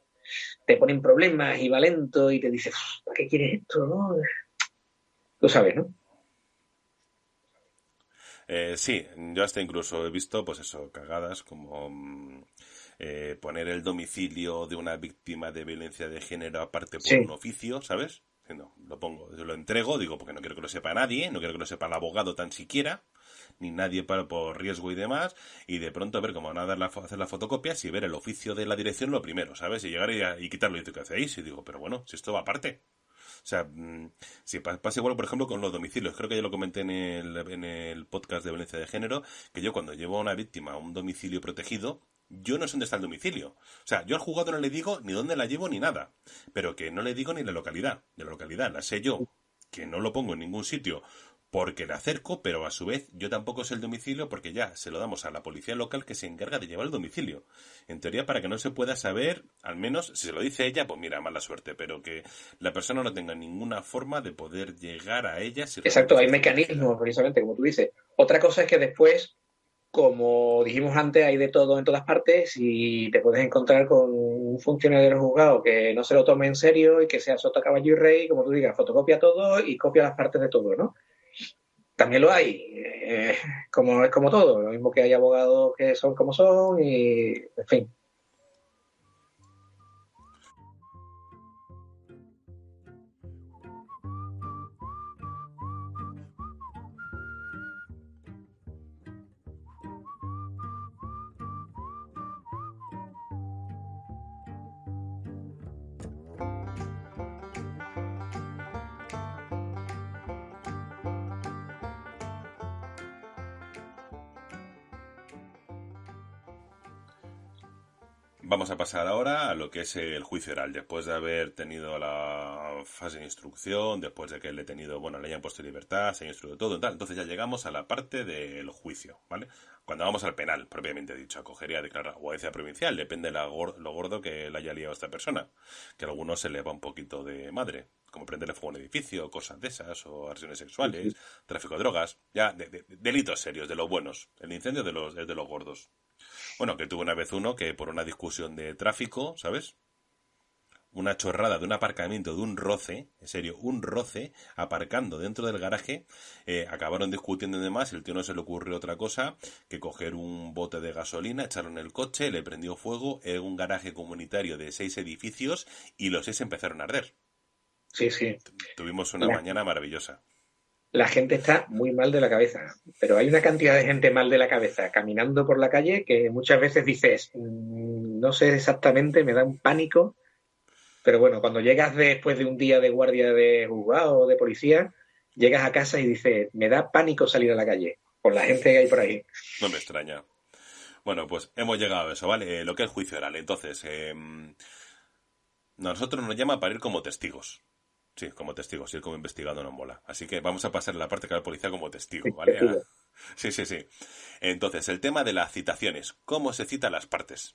te ponen problemas y va lento y te dices, ¿para qué quieres esto? ¿No? Tú sabes, ¿no? Sí, yo hasta incluso he visto, pues eso, cagadas como poner el domicilio de una víctima de violencia de género aparte por un Sí, oficio, ¿sabes? No, lo pongo, lo entrego, digo, porque no quiero que lo sepa nadie, no quiero que lo sepa el abogado tan siquiera, ni nadie por riesgo y demás, y de pronto ver cómo van a hacer las fotocopias y ver el oficio de la dirección lo primero, ¿sabes? Y llegar y quitarlo y decir, ¿qué hacéis? Y digo, pero bueno, si esto va aparte. O sea, si pasa igual, por ejemplo, con los domicilios. Creo que ya lo comenté en el podcast de violencia de género, que yo cuando llevo a una víctima a un domicilio protegido, yo no sé dónde está el domicilio. O sea, yo al juzgado no le digo ni dónde la llevo ni nada. Pero que no le digo ni la localidad. De la localidad la sé yo, que no lo pongo en ningún sitio porque le acerco, pero a su vez yo tampoco sé el domicilio porque ya se lo damos a la policía local que se encarga de llevar el domicilio. En teoría, para que no se pueda saber, al menos, si se lo dice ella, pues mira, mala suerte, pero que la persona no tenga ninguna forma de poder llegar a ella si Exacto, realmente hay está protegida. mecanismos, precisamente, como tú dices. Otra cosa es que después, como dijimos antes, hay de todo en todas partes y te puedes encontrar con un funcionario del juzgado que no se lo tome en serio y que sea sota, caballo y rey, como tú digas, fotocopia todo y copia las partes de todo, ¿no? También lo hay, como es como todo, lo mismo que hay abogados que son como son y, en fin. Vamos a pasar ahora a lo que es el juicio oral. Después de haber tenido la fase de instrucción, después de que le he tenido, bueno, le hayan puesto libertad, se ha instruido todo y tal. Entonces ya llegamos a la parte del juicio, ¿vale? Cuando vamos al penal, propiamente dicho, acogería a declarar audiencia provincial, depende de lo gordo que le haya liado a esta persona. Que a algunos se le va un poquito de madre, como prenderle fuego a un edificio, cosas de esas, o agresiones sexuales, tráfico de drogas, ya, delitos serios, de los buenos. El incendio es de los gordos. Bueno, que tuve una vez uno que por una discusión de tráfico, ¿sabes? Una chorrada de un aparcamiento, de un roce, en serio, un roce, aparcando dentro del garaje, acabaron discutiendo y demás, y el tío no se le ocurrió otra cosa que coger un bote de gasolina, echarlo en el coche, le prendió fuego en un garaje comunitario de 6 edificios y los 6 empezaron a arder. Sí, sí. Tuvimos una La, mañana maravillosa. la gente está muy mal de la cabeza, pero hay una cantidad de gente mal de la cabeza caminando por la calle que muchas veces dices, no sé exactamente, me da un pánico. Pero bueno, cuando llegas después de un día de guardia de juzgado o de policía, llegas a casa y dices, me da pánico salir a la calle con la gente que hay por ahí. No me extraña. Bueno, pues hemos llegado a eso, ¿vale? Lo que es juicio oral. Entonces, nosotros nos llama para ir como testigos. Sí, como testigos, ir como investigando no mola. Así que vamos a pasar la parte que la policía como testigo, ¿vale? Testigo. Sí, sí, sí. Entonces, el tema de las citaciones. ¿Cómo se citan las partes?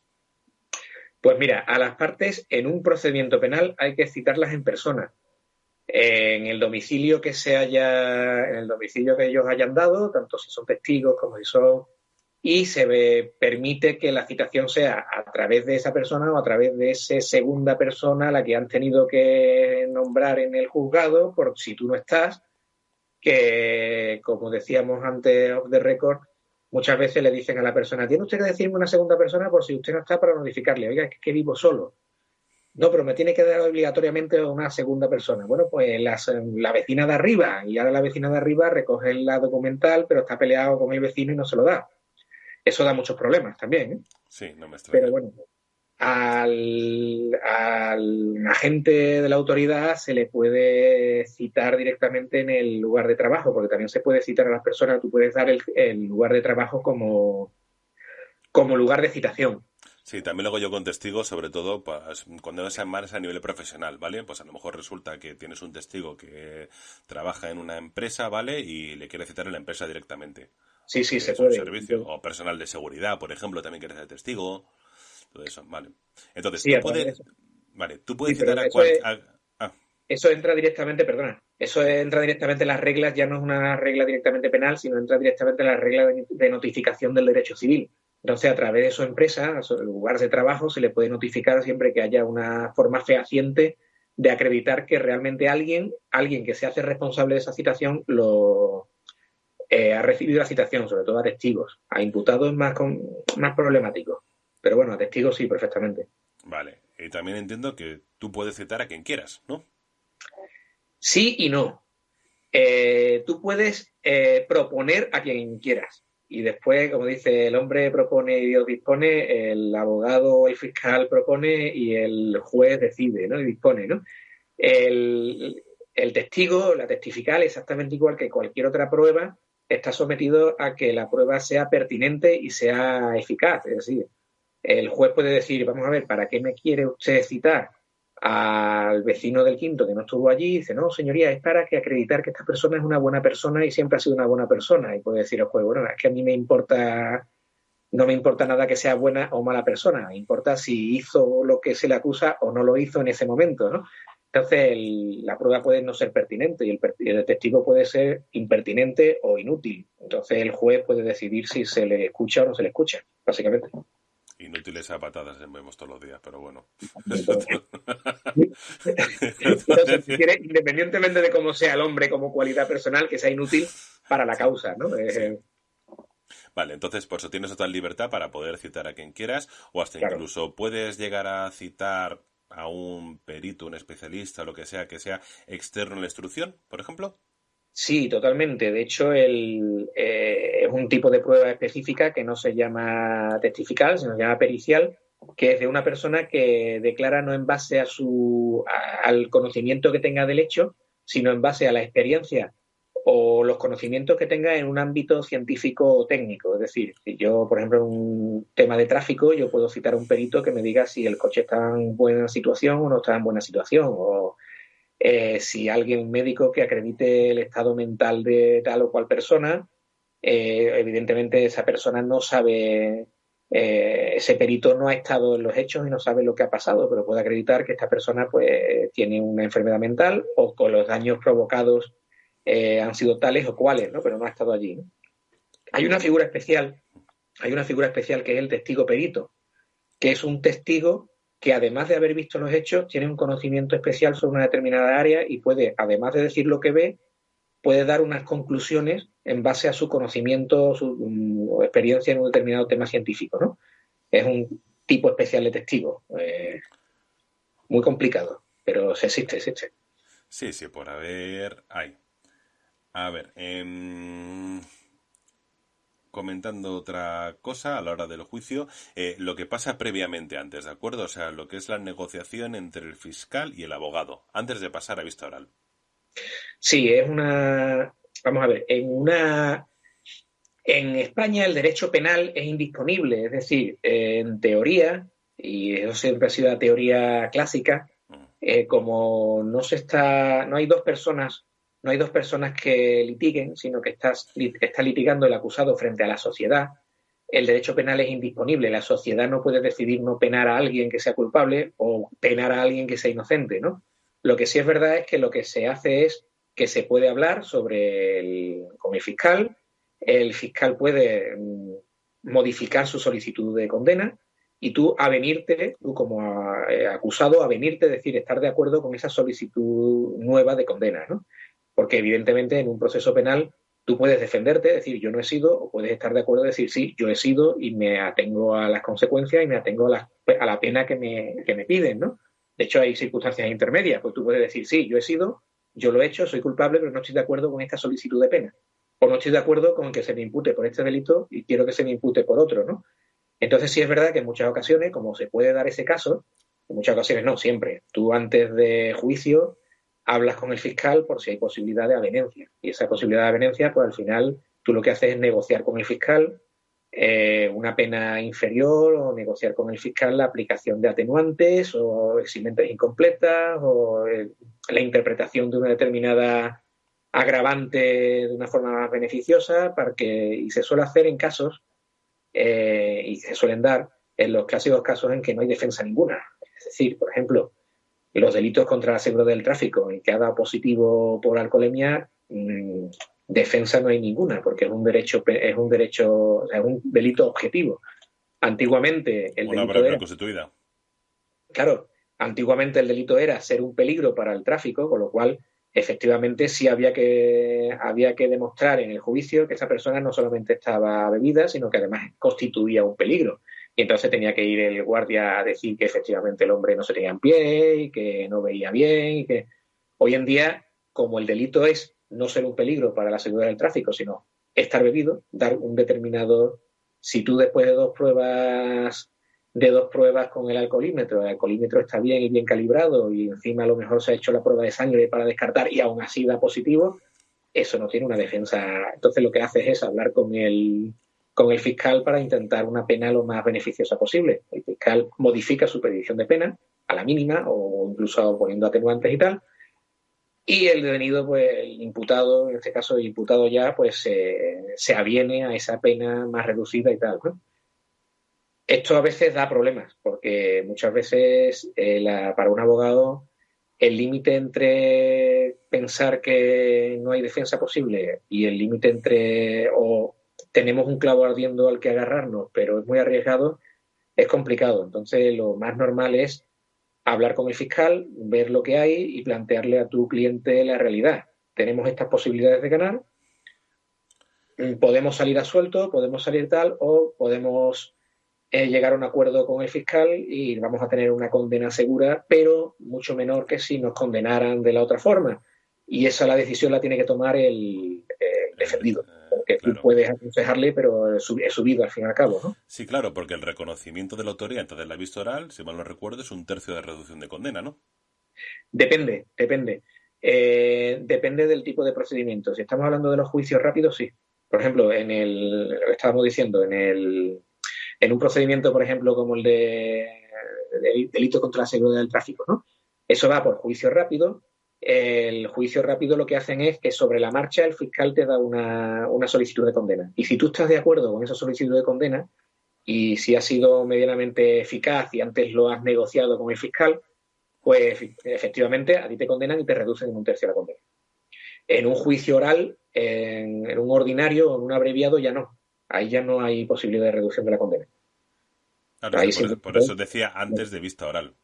Pues mira, a las partes en un procedimiento penal hay que citarlas en persona. En el domicilio que en el domicilio que ellos hayan dado, tanto si son testigos como si son y permite que la citación sea a través de esa persona o a través de esa segunda persona a la que han tenido que nombrar en el juzgado, por si tú no estás, que, como decíamos antes of the record, muchas veces le dicen a la persona, tiene usted que decirme una segunda persona por si usted no está para notificarle, oiga, es que vivo solo. No, pero me tiene que dar obligatoriamente una segunda persona. Bueno, pues la vecina de arriba, y ahora la vecina de arriba recoge la documental, pero está peleado con el vecino y no se lo da. Eso da muchos problemas también, ¿eh? Sí, no me Pero extraña. bueno, al agente de la autoridad se le puede citar directamente en el lugar de trabajo, porque también se puede citar a las personas, tú puedes dar el lugar de trabajo como lugar de citación. Sí, también lo hago yo con testigos, sobre todo pues, cuando es más a nivel profesional, ¿vale? Pues a lo mejor resulta que tienes un testigo que trabaja en una empresa, ¿vale? Y le quiere citar en la empresa directamente, Sí, sí, porque se es un puede. servicio. O personal de seguridad, por ejemplo, también quiere ser testigo. Todo eso, ¿vale? Entonces, Sí, tú a través de puedes, eso. vale, tú Sí, puedes citar pero a cualquier... eso entra directamente, perdona, eso sí. entra directamente en las reglas, ya no es una regla directamente penal, sino entra directamente en la regla de notificación del derecho civil. Entonces, a través de su empresa, a su lugar de trabajo, se le puede notificar siempre que haya una forma fehaciente de acreditar que realmente alguien que se hace responsable de esa citación, ha recibido la citación, sobre todo a testigos. A imputados es más problemático. Pero bueno, a testigos sí, perfectamente. Vale. Y también entiendo que tú puedes citar a quien quieras, ¿no? Sí y no. Tú puedes proponer a quien quieras. Y después, como dice, el hombre propone y Dios dispone, el abogado o el fiscal propone y el juez decide, ¿no? Y dispone, ¿no? El testigo, la testifical, exactamente igual que cualquier otra prueba, está sometido a que la prueba sea pertinente y sea eficaz. Es decir, el juez puede decir, vamos a ver, ¿para qué me quiere usted citar al vecino del quinto que no estuvo allí? Y dice, no, señoría, es para que acreditar que esta persona es una buena persona y siempre ha sido una buena persona. Y puede decir el juez, bueno, es que a mí no me importa nada que sea buena o mala persona, me importa si hizo lo que se le acusa o no lo hizo en ese momento, ¿no? Entonces, la prueba puede no ser pertinente y el testigo puede ser impertinente o inútil. Entonces, el juez puede decidir si se le escucha o no se le escucha, básicamente. Inútiles a patadas vemos todos los días, pero bueno. Entonces, independientemente de cómo sea el hombre como cualidad personal, que sea inútil para la causa, ¿no? Sí. Vale, entonces por eso tienes total libertad para poder citar a quien quieras o hasta claro. Incluso puedes llegar a citar a un perito, un especialista, lo que sea externo en la instrucción, por ejemplo. Sí, totalmente. De hecho, es un tipo de prueba específica que no se llama testifical, sino se llama pericial, que es de una persona que declara no en base al conocimiento que tenga del hecho, sino en base a la experiencia o los conocimientos que tenga en un ámbito científico o técnico. Es decir, si yo, por ejemplo, en un tema de tráfico, yo puedo citar a un perito que me diga si el coche está en buena situación o no está en buena situación, o si alguien, un médico que acredite el estado mental de tal o cual persona, evidentemente esa persona no sabe, ese perito no ha estado en los hechos y no sabe lo que ha pasado, pero puede acreditar que esta persona pues tiene una enfermedad mental o con los daños provocados han sido tales o cuales, ¿no? Pero no ha estado allí, ¿no? Hay una figura especial que es el testigo perito, que es un testigo que además de haber visto los hechos, tiene un conocimiento especial sobre una determinada área y puede, además de decir lo que ve, puede dar unas conclusiones en base a su conocimiento o experiencia en un determinado tema científico, ¿no? Es un tipo especial de testigo, muy complicado, pero existe. Sí, por haber... Hay. A ver, comentando otra cosa a la hora del juicio, lo que pasa previamente antes, ¿de acuerdo? O sea, lo que es la negociación entre el fiscal y el abogado, antes de pasar a vista oral. Sí, vamos a ver, en España el derecho penal es indisponible, es decir, en teoría, y eso siempre ha sido la teoría clásica, como no hay dos personas que litiguen, sino que está litigando el acusado frente a la sociedad. El derecho penal es indisponible. La sociedad no puede decidir no penar a alguien que sea culpable o penar a alguien que sea inocente, ¿no? Lo que sí es verdad es que lo que se hace es que se puede hablar con el fiscal puede modificar su solicitud de condena y tú como acusado, decir, estar de acuerdo con esa solicitud nueva de condena, ¿no? Porque evidentemente en un proceso penal tú puedes defenderte, decir yo no he sido, o puedes estar de acuerdo y decir sí, yo he sido y me atengo a las consecuencias y me atengo a la pena que me piden, ¿no? De hecho hay circunstancias intermedias, pues tú puedes decir sí, yo he sido, yo lo he hecho, soy culpable, pero no estoy de acuerdo con esta solicitud de pena. O no estoy de acuerdo con que se me impute por este delito y quiero que se me impute por otro, ¿no? Entonces sí es verdad que en muchas ocasiones, como se puede dar ese caso, en muchas ocasiones no, siempre, tú antes de juicio hablas con el fiscal por si hay posibilidad de avenencia. Y esa posibilidad de avenencia, pues al final tú lo que haces es negociar con el fiscal una pena inferior o negociar con el fiscal la aplicación de atenuantes o eximentes incompletas o la interpretación de una determinada agravante de una forma más beneficiosa y se suele hacer en casos y se suelen dar en los clásicos casos en que no hay defensa ninguna. Es decir, por ejemplo, los delitos contra la seguridad del tráfico en que ha dado positivo por alcoholemia, defensa no hay ninguna, porque es un delito objetivo. Antiguamente el Una delito prueba constituida. Claro, antiguamente el delito era ser un peligro para el tráfico, con lo cual efectivamente sí había que demostrar en el juicio que esa persona no solamente estaba bebida, sino que además constituía un peligro. Y entonces tenía que ir el guardia a decir que efectivamente el hombre no se tenía en pie y que no veía bien y que hoy en día, como el delito es no ser un peligro para la seguridad del tráfico, sino estar bebido, dar un determinado... Si tú después de dos pruebas con el alcoholímetro está bien y bien calibrado y encima a lo mejor se ha hecho la prueba de sangre para descartar y aún así da positivo, eso no tiene una defensa. Entonces lo que haces es hablar con el fiscal para intentar una pena lo más beneficiosa posible. El fiscal modifica su predicción de pena a la mínima o incluso poniendo atenuantes y tal. Y el detenido, pues el imputado, en este caso el imputado ya, pues se aviene a esa pena más reducida y tal, ¿no? Esto a veces da problemas, porque muchas veces para un abogado el límite entre pensar que no hay defensa posible y el límite entre o tenemos un clavo ardiendo al que agarrarnos, pero es muy arriesgado, es complicado. Entonces lo más normal es hablar con el fiscal, ver lo que hay y plantearle a tu cliente la realidad. Tenemos estas posibilidades de ganar, podemos salir a suelto, podemos salir tal, o podemos llegar a un acuerdo con el fiscal y vamos a tener una condena segura, pero mucho menor que si nos condenaran de la otra forma. Y esa la decisión la tiene que tomar el defendido, porque claro. tú puedes aconsejarle, pero es subido al fin y al cabo, ¿no? Sí, claro, porque el reconocimiento de la autoría antes de la vista oral, si mal no recuerdo, es 1/3 de reducción de condena, ¿no? Depende. Depende del tipo de procedimiento. Si estamos hablando de los juicios rápidos, sí. Por ejemplo, lo que estábamos diciendo, en un procedimiento, por ejemplo, como el de delito contra la seguridad del tráfico, ¿no? Eso va por juicio rápido. El juicio rápido lo que hacen es que sobre la marcha el fiscal te da una solicitud de condena. Y si tú estás de acuerdo con esa solicitud de condena y si ha sido medianamente eficaz y antes lo has negociado con el fiscal, pues efectivamente a ti te condenan y te reducen en 1/3 la condena. En un juicio oral, en un ordinario o en un abreviado ya no. Ahí ya no hay posibilidad de reducción de la condena. Claro, Ahí por eso decía antes de vista oral.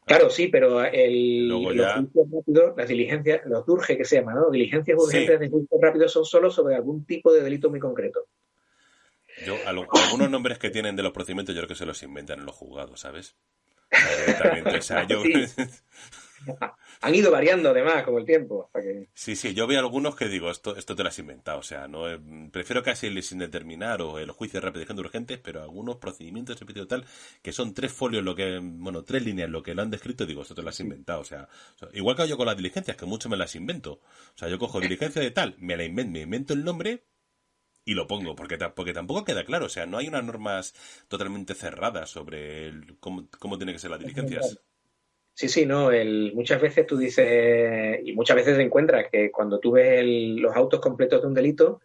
Claro, sí, pero Luego los ya... juicios rápidos, las diligencias, los DURGE que se llaman, ¿no? Diligencias Sí, urgentes de juicios rápidos son solo sobre algún tipo de delito muy concreto. algunos nombres que tienen de los procedimientos yo creo que se los inventan en los juzgados, ¿sabes? O sea, directamente, o sea, yo... Sí, han ido variando además con el tiempo. Hasta que... Sí, yo veo algunos que digo, esto te lo has inventado, o sea, no prefiero casi el sin determinar o el juicio de repetición de urgentes, pero algunos procedimientos repetidos tal, que son 3 folios, 3 líneas, lo que lo han descrito, digo, esto te lo has inventado, o sea, igual que yo con las diligencias, que mucho me las invento, o sea, yo cojo diligencia de tal, me invento el nombre y lo pongo, porque tampoco queda claro, o sea, no hay unas normas totalmente cerradas sobre cómo tiene que ser las diligencias. Sí, no, muchas veces tú dices, y muchas veces te encuentras que cuando tú ves los autos completos de un delito,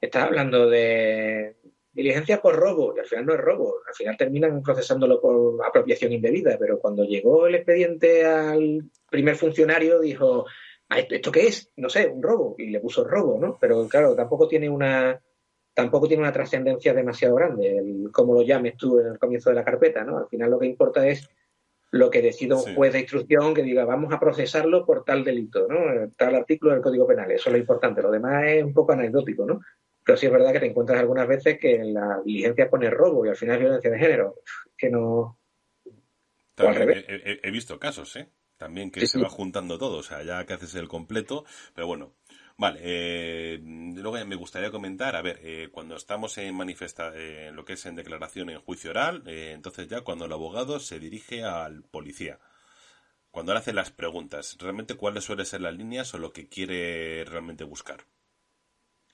estás hablando de diligencia por robo, y al final no es robo, al final terminan procesándolo por apropiación indebida, pero cuando llegó el expediente al primer funcionario dijo, ¿esto qué es? No sé, un robo, y le puso robo, ¿no? Pero claro, tampoco tiene una trascendencia demasiado grande, cómo lo llames tú en el comienzo de la carpeta, ¿no? Al final lo que importa es lo que decida un Sí. juez de instrucción que diga vamos a procesarlo por tal delito, ¿no? Tal artículo del Código Penal. Eso es lo importante. Lo demás es un poco anecdótico, ¿no? Pero sí es verdad que te encuentras algunas veces que en la diligencia pone robo y al final es violencia de género. Que no... O al También revés. he visto casos, ¿eh? También que Sí, se sí. va juntando todo, o sea, ya que haces el completo, pero bueno. Vale, luego me gustaría comentar, a ver, cuando estamos en lo que es en declaración en juicio oral, entonces ya cuando el abogado se dirige al policía, cuando le hace las preguntas, ¿realmente cuáles suelen ser las líneas o lo que quiere realmente buscar?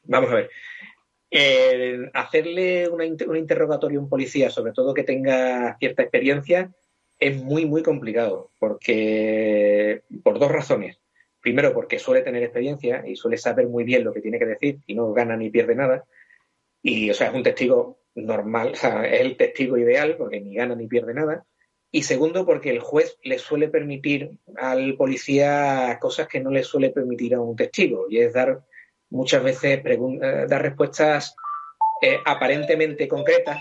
Vamos a ver. Hacerle un interrogatorio a un policía, sobre todo que tenga cierta experiencia, es muy, muy complicado, porque por dos razones. Primero, porque suele tener experiencia y suele saber muy bien lo que tiene que decir y no gana ni pierde nada. Y, o sea, es un testigo normal, o sea, es el testigo ideal porque ni gana ni pierde nada. Y segundo, porque el juez le suele permitir al policía cosas que no le suele permitir a un testigo, y es dar muchas veces dar respuestas aparentemente concretas,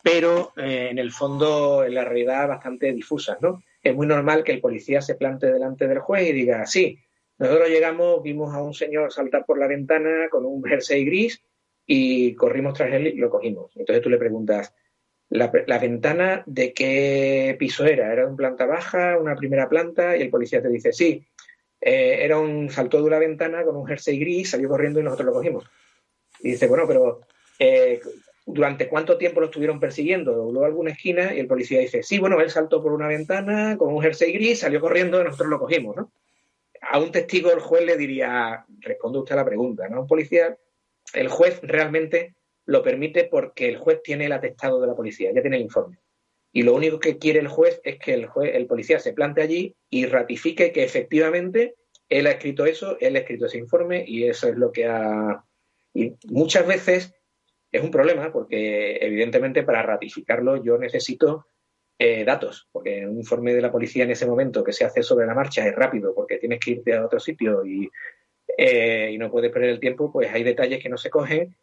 pero en el fondo, en la realidad, bastante difusas, ¿no? Es muy normal que el policía se plante delante del juez y diga, sí, nosotros llegamos, vimos a un señor saltar por la ventana con un jersey gris y corrimos tras él y lo cogimos. Entonces tú le preguntas, La ventana, ¿de qué piso era? ¿Era una planta baja, una primera planta? Y el policía te dice, sí, saltó de una ventana con un jersey gris, salió corriendo y nosotros lo cogimos. Y dice, bueno, pero eh, ¿durante cuánto tiempo lo estuvieron persiguiendo? ¿Dobló alguna esquina? Y el policía dice, sí, bueno, él saltó por una ventana con un jersey gris, salió corriendo y nosotros lo cogimos, ¿no? A un testigo el juez le diría, responde usted a la pregunta, ¿no? A un policía, el juez realmente lo permite porque el juez tiene el atestado de la policía, ya tiene el informe. Y lo único que quiere el juez es que el policía se plante allí y ratifique que efectivamente él ha escrito eso, él ha escrito ese informe y eso es lo que ha... Y muchas veces es un problema porque evidentemente para ratificarlo yo necesito datos, porque un informe de la policía en ese momento que se hace sobre la marcha es rápido porque tienes que irte a otro sitio y no puedes perder el tiempo, pues hay detalles que no se cogen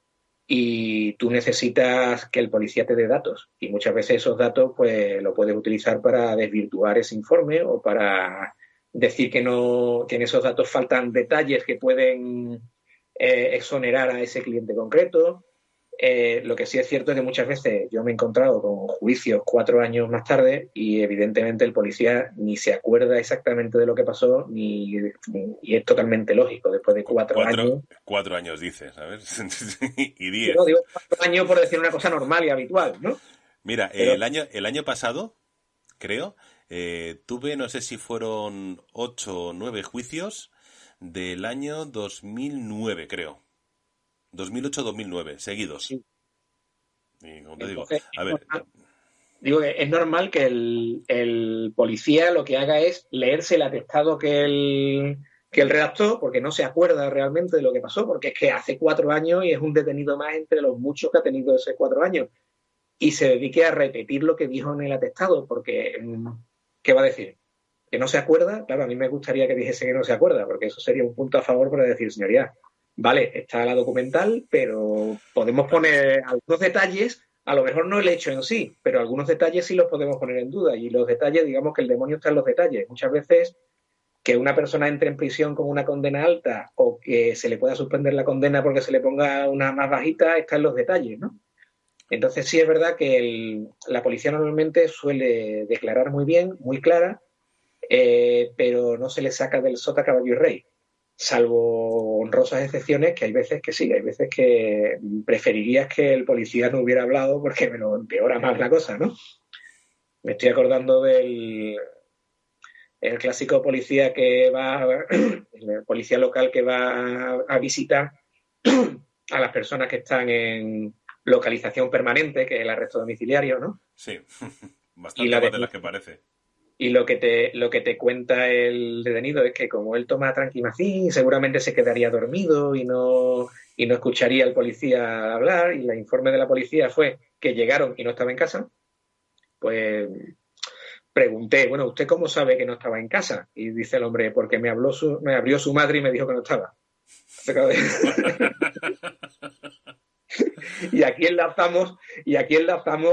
y tú necesitas que el policía te dé datos y muchas veces esos datos pues lo puedes utilizar para desvirtuar ese informe o para decir que no, que en esos datos faltan detalles que pueden exonerar a ese cliente concreto. Lo que sí es cierto es que muchas veces yo me he encontrado con juicios 4 años más tarde y evidentemente el policía ni se acuerda exactamente de lo que pasó y es totalmente lógico después de 4 años. 4 años dices, a ver, y 10. No, digo 4 años por decir una cosa normal y habitual, ¿no? Mira, Pero el año pasado, creo, tuve, no sé si fueron 8 o 9 juicios del año 2009, creo. 2008-2009, seguidos. sí, Y como te digo, entonces a ver, digo que es normal que el policía lo que haga es leerse el atestado que él redactó, porque no se acuerda realmente de lo que pasó, porque es que hace 4 años y es un detenido más entre los muchos que ha tenido esos 4 años. Y se dedique a repetir lo que dijo en el atestado, porque ¿qué va a decir? ¿Que no se acuerda? Claro, a mí me gustaría que dijese que no se acuerda, porque eso sería un punto a favor para decir, señoría, vale, está la documental, pero podemos poner algunos detalles, a lo mejor no el hecho en sí, pero algunos detalles sí los podemos poner en duda. Y los detalles, digamos que el demonio está en los detalles. Muchas veces que una persona entre en prisión con una condena alta o que se le pueda suspender la condena porque se le ponga una más bajita, está en los detalles, ¿no? Entonces sí es verdad que la policía normalmente suele declarar muy bien, muy clara, pero no se le saca del sota, caballo y rey, salvo honrosas excepciones que hay veces que sí, hay veces que preferirías que el policía no hubiera hablado porque me lo empeora más la cosa, ¿no? Me estoy acordando del el clásico policía que va, el policía local que va a visitar a las personas que están en localización permanente, que es el arresto domiciliario, ¿no? sí, Y, bastante la más de, de las que parece. y lo que te cuenta el detenido es que como él toma tranquimacín, seguramente se quedaría dormido y no escucharía al policía hablar, y el informe de la policía fue que llegaron y no estaba en casa. Pues pregunté, bueno, ¿usted cómo sabe que no estaba en casa? Y dice el hombre, porque me abrió su madre y me dijo que no estaba. Y aquí enlazamos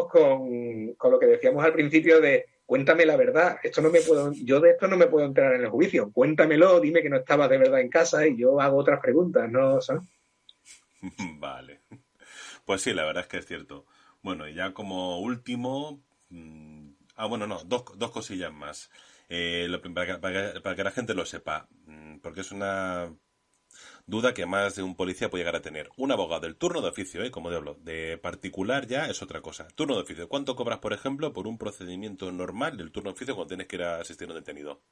con lo que decíamos al principio de cuéntame la verdad. Yo de esto no me puedo enterar en el juicio. Cuéntamelo, dime que no estabas de verdad en casa y yo hago otras preguntas, ¿no? ¿Sabes? Vale. Pues sí, la verdad es que es cierto. Bueno, y ya como último... bueno, no, dos cosillas más. Para que la gente lo sepa, porque es una duda que más de un policía puede llegar a tener. Un abogado, el turno de oficio, como te hablo, de particular ya es otra cosa. Turno de oficio, ¿cuánto cobras, por ejemplo, por un procedimiento normal del turno de oficio cuando tienes que ir a asistir a un detenido?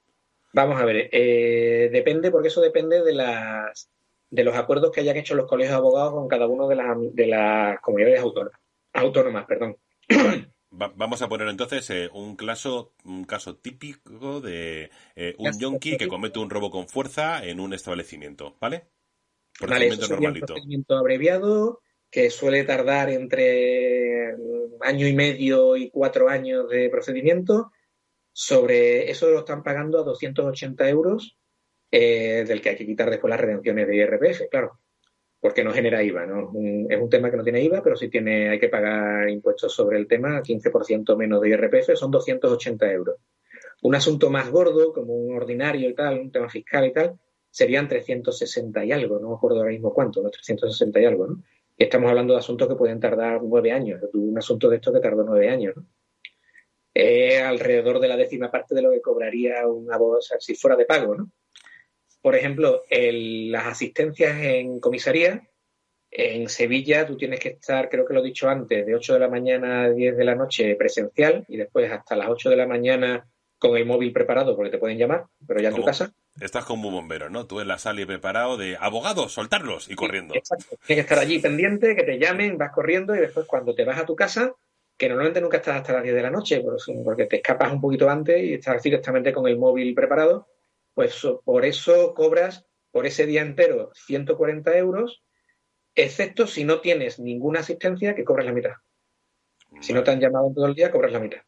Vamos a ver, depende, porque eso depende de los acuerdos que hayan hecho los colegios de abogados con cada uno de las comunidades autónomas, perdón. Vale. Vamos a poner entonces un caso típico de un yonki que comete un robo con fuerza en un establecimiento, ¿vale? Vale, eso Procedimiento sería un normalito. procedimiento abreviado que suele tardar entre año y medio y 4 años de procedimiento. Sobre eso lo están pagando a 280 euros, del que hay que quitar después las redenciones de IRPF, claro, porque no genera IVA, ¿no? Es un tema que no tiene IVA, pero sí hay que pagar impuestos sobre el tema, 15% menos de IRPF, son 280 euros. Un asunto más gordo, como un ordinario y tal, un tema fiscal y tal, serían 360 y algo, no me acuerdo ahora mismo cuánto, ¿no? 360 y algo, ¿no? Y estamos hablando de asuntos que pueden tardar 9 años. Yo tuve un asunto de esto que tardó 9 años, ¿no? Alrededor de la décima parte de lo que cobraría un abogado, o sea, si fuera de pago, ¿no? Por ejemplo, las asistencias en comisaría, en Sevilla tú tienes que estar, creo que lo he dicho antes, de 8 de la mañana a 10 de la noche presencial y después hasta las 8 de la mañana con el móvil preparado porque te pueden llamar, pero ya en tu Como, casa. estás como un bombero, ¿no? Tú en la sala y preparado de abogados, soltarlos y Sí, corriendo. exacto. Tienes que estar allí pendiente, que te llamen, vas corriendo y después cuando te vas a tu casa, que normalmente nunca estás hasta las 10 de la noche, porque te escapas un poquito antes y estás directamente con el móvil preparado, pues por eso cobras por ese día entero 140 euros, excepto si no tienes ninguna asistencia, que cobras la mitad. Si no te Vale. han llamado en todo el día, cobras la mitad.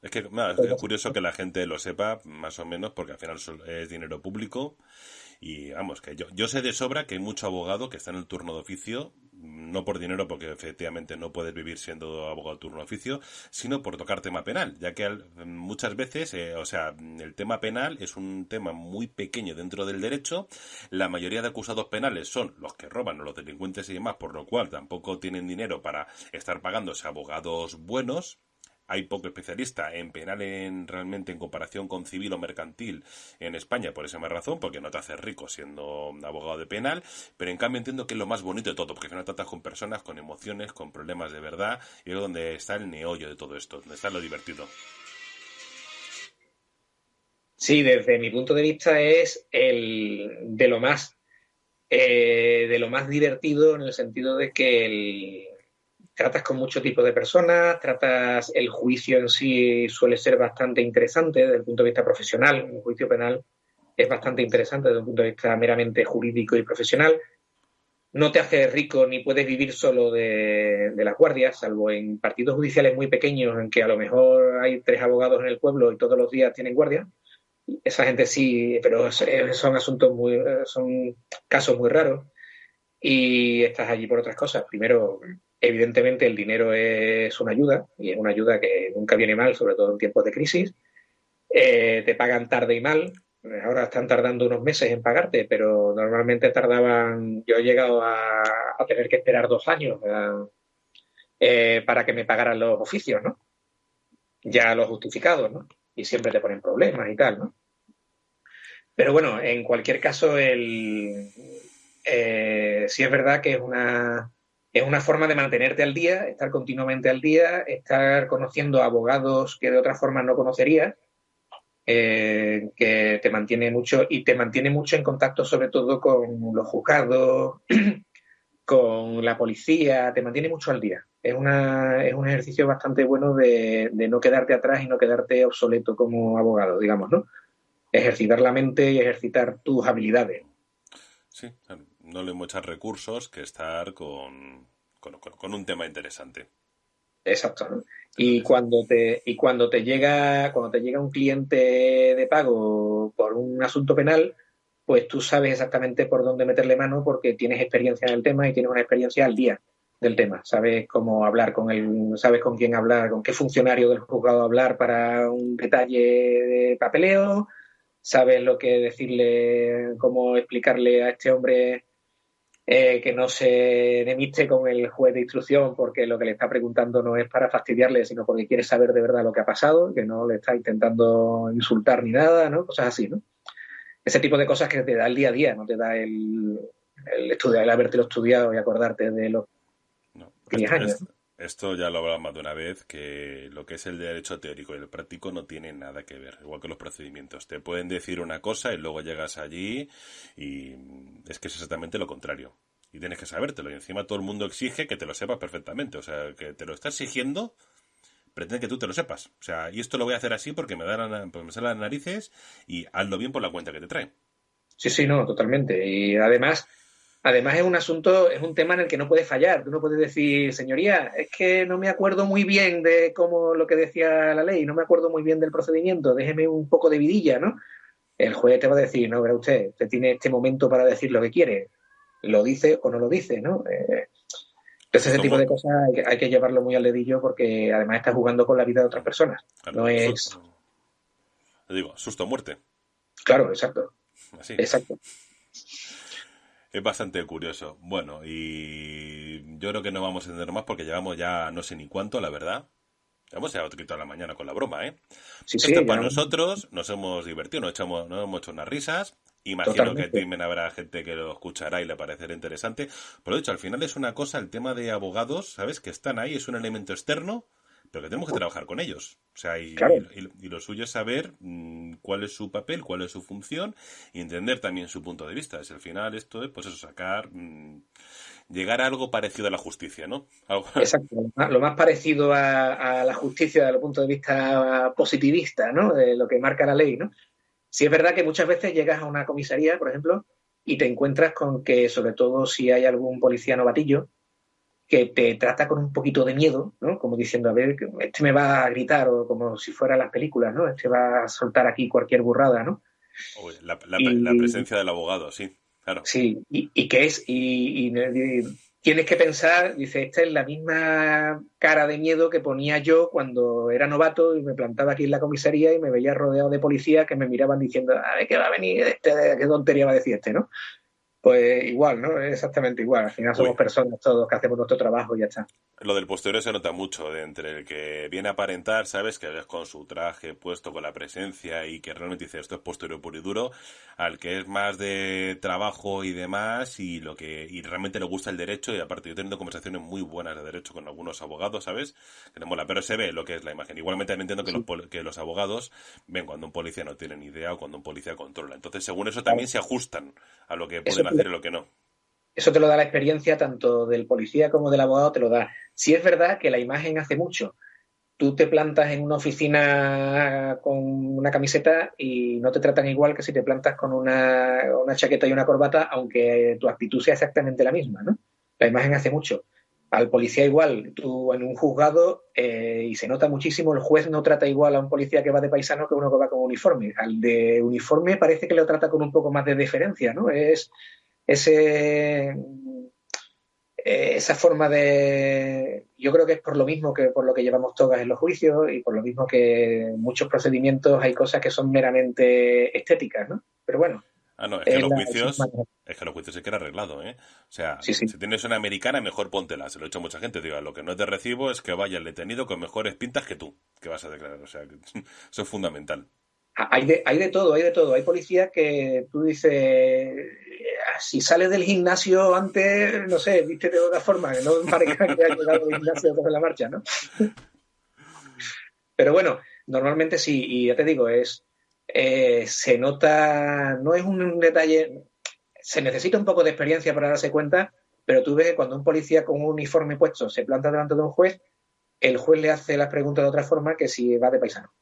Es que nada, es curioso que la gente lo sepa, más o menos, porque al final es dinero público. Y vamos, que yo sé de sobra que hay mucho abogado que está en el turno de oficio, no por dinero, porque efectivamente no puedes vivir siendo abogado de turno de oficio, sino por tocar tema penal, ya que muchas veces, o sea, el tema penal es un tema muy pequeño dentro del derecho. La mayoría de acusados penales son los que roban o los delincuentes y demás, por lo cual tampoco tienen dinero para estar pagándose abogados buenos. Hay poco especialista en penal realmente en comparación con civil o mercantil en España por esa misma razón, porque no te haces rico siendo abogado de penal, pero en cambio entiendo que es lo más bonito de todo, porque al final tratas con personas, con emociones, con problemas de verdad, y es donde está el meollo de todo esto, donde está lo divertido. Sí, desde mi punto de vista es de lo más divertido en el sentido de que tratas con mucho tipo de personas, el juicio en sí suele ser bastante interesante desde el punto de vista profesional, un juicio penal es bastante interesante desde un punto de vista meramente jurídico y profesional. No te haces rico ni puedes vivir solo de las guardias, salvo en partidos judiciales muy pequeños en que a lo mejor hay 3 abogados en el pueblo y todos los días tienen guardia. Esa gente sí, pero son son casos muy raros y estás allí por otras cosas. Primero, evidentemente el dinero es una ayuda y es una ayuda que nunca viene mal, sobre todo en tiempos de crisis. Te pagan tarde y mal. Ahora están tardando unos meses en pagarte, pero normalmente tardaban, yo he llegado a tener que esperar 2 años para que me pagaran los oficios, ¿no? Ya los justificados, ¿no? Y siempre te ponen problemas y tal, ¿no? Pero bueno, en cualquier caso, sí es verdad que es una forma de mantenerte al día, estar continuamente al día, estar conociendo abogados que de otra forma no conocerías, que te mantiene mucho y te mantiene mucho en contacto sobre todo con los juzgados, con la policía, te mantiene mucho al día. Es un ejercicio bastante bueno de no quedarte atrás y no quedarte obsoleto como abogado, digamos, ¿no? Ejercitar la mente y ejercitar tus habilidades. Sí, no le muchos recursos que estar con un tema interesante. Exacto, ¿no? Eso Y es. cuando te llega un cliente de pago por un asunto penal, pues tú sabes exactamente por dónde meterle mano porque tienes experiencia en el tema y tienes una experiencia al día del tema. Sabes cómo hablar con él, sabes con quién hablar, con qué funcionario del juzgado hablar para un detalle de papeleo, sabes lo que decirle, cómo explicarle a este hombre que no se enemiste con el juez de instrucción porque lo que le está preguntando no es para fastidiarle, sino porque quiere saber de verdad lo que ha pasado, que no le está intentando insultar ni nada, ¿no? Cosas así, ¿no? Ese tipo de cosas que te da el día a día, no te da el estudiar, el habértelo estudiado y acordarte de los No, 10 años, ¿no? esto ya lo hablamos más de una vez, que lo que es el derecho teórico y el práctico no tiene nada que ver, igual que los procedimientos. Te pueden decir una cosa y luego llegas allí y es que es exactamente lo contrario. Y tienes que sabértelo. Y encima todo el mundo exige que te lo sepas perfectamente. O sea, que te lo está exigiendo, pretende que tú te lo sepas. O sea, y esto lo voy a hacer así porque porque me salen las narices y hazlo bien por la cuenta que te trae. Sí, sí, no, totalmente. Y además es un asunto, es un tema en el que no puedes fallar. Tú no puedes decir, señoría, es que no me acuerdo muy bien de cómo lo que decía la ley, no me acuerdo muy bien del procedimiento, déjeme un poco de vidilla, ¿no? El juez te va a decir, no, verá usted tiene este momento para decir lo que quiere, lo dice o no lo dice, ¿no? Entonces ese Susto, tipo de cosas hay que llevarlo muy al dedillo porque además está jugando con la vida de otras personas. claro, No es, te digo, susto o muerte. claro, exacto, Así. exacto. Es bastante curioso. Bueno, y y yo creo que no vamos a entender más porque llevamos ya no sé ni cuánto, la verdad. Llevamos ya otro a la mañana con la broma, ¿eh? Sí, sí, Esto para ya, nosotros nos hemos divertido, nos hemos hecho unas risas. Imagino que totalmente. también habrá gente que lo escuchará y le parecerá interesante. Pero de hecho, al final es una cosa, el tema de abogados, ¿sabes? Que están ahí, es un elemento externo, pero que tenemos que trabajar con ellos. O sea, Claro, y lo suyo es saber cuál es su papel, cuál es su función y entender también su punto de vista. Si al final esto es, pues eso, sacar, llegar a algo parecido a la justicia, ¿no? exacto. Lo más parecido a la justicia desde el punto de vista positivista, ¿no? De lo que marca la ley, ¿no? Sí es verdad que muchas veces llegas a una comisaría, por ejemplo, y te encuentras con que, sobre todo si hay algún policía novatillo, que te trata con un poquito de miedo, ¿no? Como diciendo, a ver, este me va a gritar, o como si fuera las películas, ¿no? Este va a soltar aquí cualquier burrada, ¿no? Uy, la Y presencia del abogado, sí, claro. sí, y qué es, y tienes que pensar, dice, esta es la misma cara de miedo que ponía yo cuando era novato y me plantaba aquí en la comisaría y me veía rodeado de policías que me miraban diciendo, a ver qué va a venir este, qué tontería va a decir este, ¿no? Pues igual, ¿no? Es exactamente igual. Al final somos Uy, personas todos que hacemos nuestro trabajo y ya está. lo del postureo se nota mucho, de entre el que viene a aparentar, ¿sabes? Que es con su traje puesto, con la presencia y que realmente dice esto es postureo puro y duro, al que es más de trabajo y demás y realmente le gusta el derecho y aparte yo he tenido conversaciones muy buenas de derecho con algunos abogados, ¿sabes? Que le mola, pero se ve lo que es la imagen. Igualmente me entiendo que Sí, que los abogados ven cuando un policía no tiene ni idea o cuando un policía controla. Entonces, según eso claro. también se ajustan a lo que Eso pueden te, hacer y lo que no. eso te lo da la experiencia tanto del policía como del abogado, te lo da. Si es verdad que la imagen hace mucho. Tú te plantas en una oficina con una camiseta y no te tratan igual que si te plantas con una chaqueta y una corbata, aunque tu actitud sea exactamente la misma, ¿no? La imagen hace mucho. Al policía igual, tú en un juzgado, y se nota muchísimo, el juez no trata igual a un policía que va de paisano que uno que va con uniforme. Al de uniforme parece que lo trata con un poco más de deferencia, ¿no? Es ese esa forma de. Yo creo que es por lo mismo que por lo que llevamos togas en los juicios y por lo mismo que en muchos procedimientos hay cosas que son meramente estéticas, ¿no? Pero bueno, Ah, no, es el es sistema. que los juicios se queda arreglado, ¿eh? O sea, Sí, sí. si tienes una americana, mejor póntela. Se lo he dicho a mucha gente. Digo, lo que no es de recibo es que vaya el detenido con mejores pintas que tú, que vas a declarar. O sea, eso es fundamental. Hay de todo, hay de todo. Hay policías que tú dices, si sales del gimnasio antes, no sé, viste de otra forma, que no parezca que has llegado al gimnasio sobre la marcha, ¿no? Pero bueno, normalmente sí, y ya te digo, se nota, no es un detalle, se necesita un poco de experiencia para darse cuenta, pero tú ves que cuando un policía con un uniforme puesto se planta delante de un juez, el juez le hace las preguntas de otra forma que si va de paisano.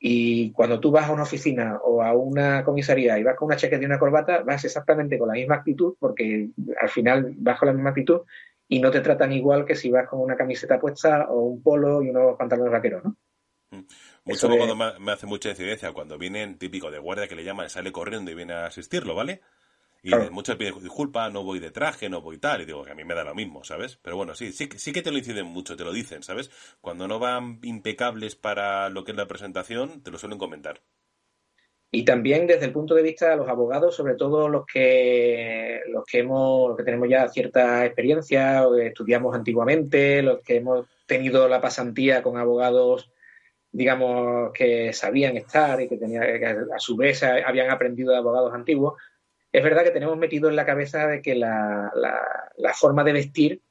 Y cuando tú vas a una oficina o a una comisaría y vas con una chaqueta y una corbata, vas exactamente con la misma actitud, porque al final vas con la misma actitud y no te tratan igual que si vas con una camiseta puesta o un polo y unos pantalones vaqueros, ¿no? Mm. Mucho Eso abogado es. me hace mucha incidencia cuando vienen, típico de guardia que le llaman, sale corriendo y viene a asistirlo, ¿vale? Y de Claro. muchas veces, disculpa, no voy de traje, no voy tal. Y digo que a mí me da lo mismo, ¿sabes? Pero bueno, sí que te lo inciden mucho, te lo dicen, ¿sabes? Cuando no van impecables para lo que es la presentación, te lo suelen comentar. Y también desde el punto de vista de los abogados, sobre todo los que tenemos ya cierta experiencia o que estudiamos antiguamente, los que hemos tenido la pasantía con abogados, digamos, que sabían estar y que a su vez habían aprendido de abogados antiguos, es verdad que tenemos metido en la cabeza de que la forma de vestir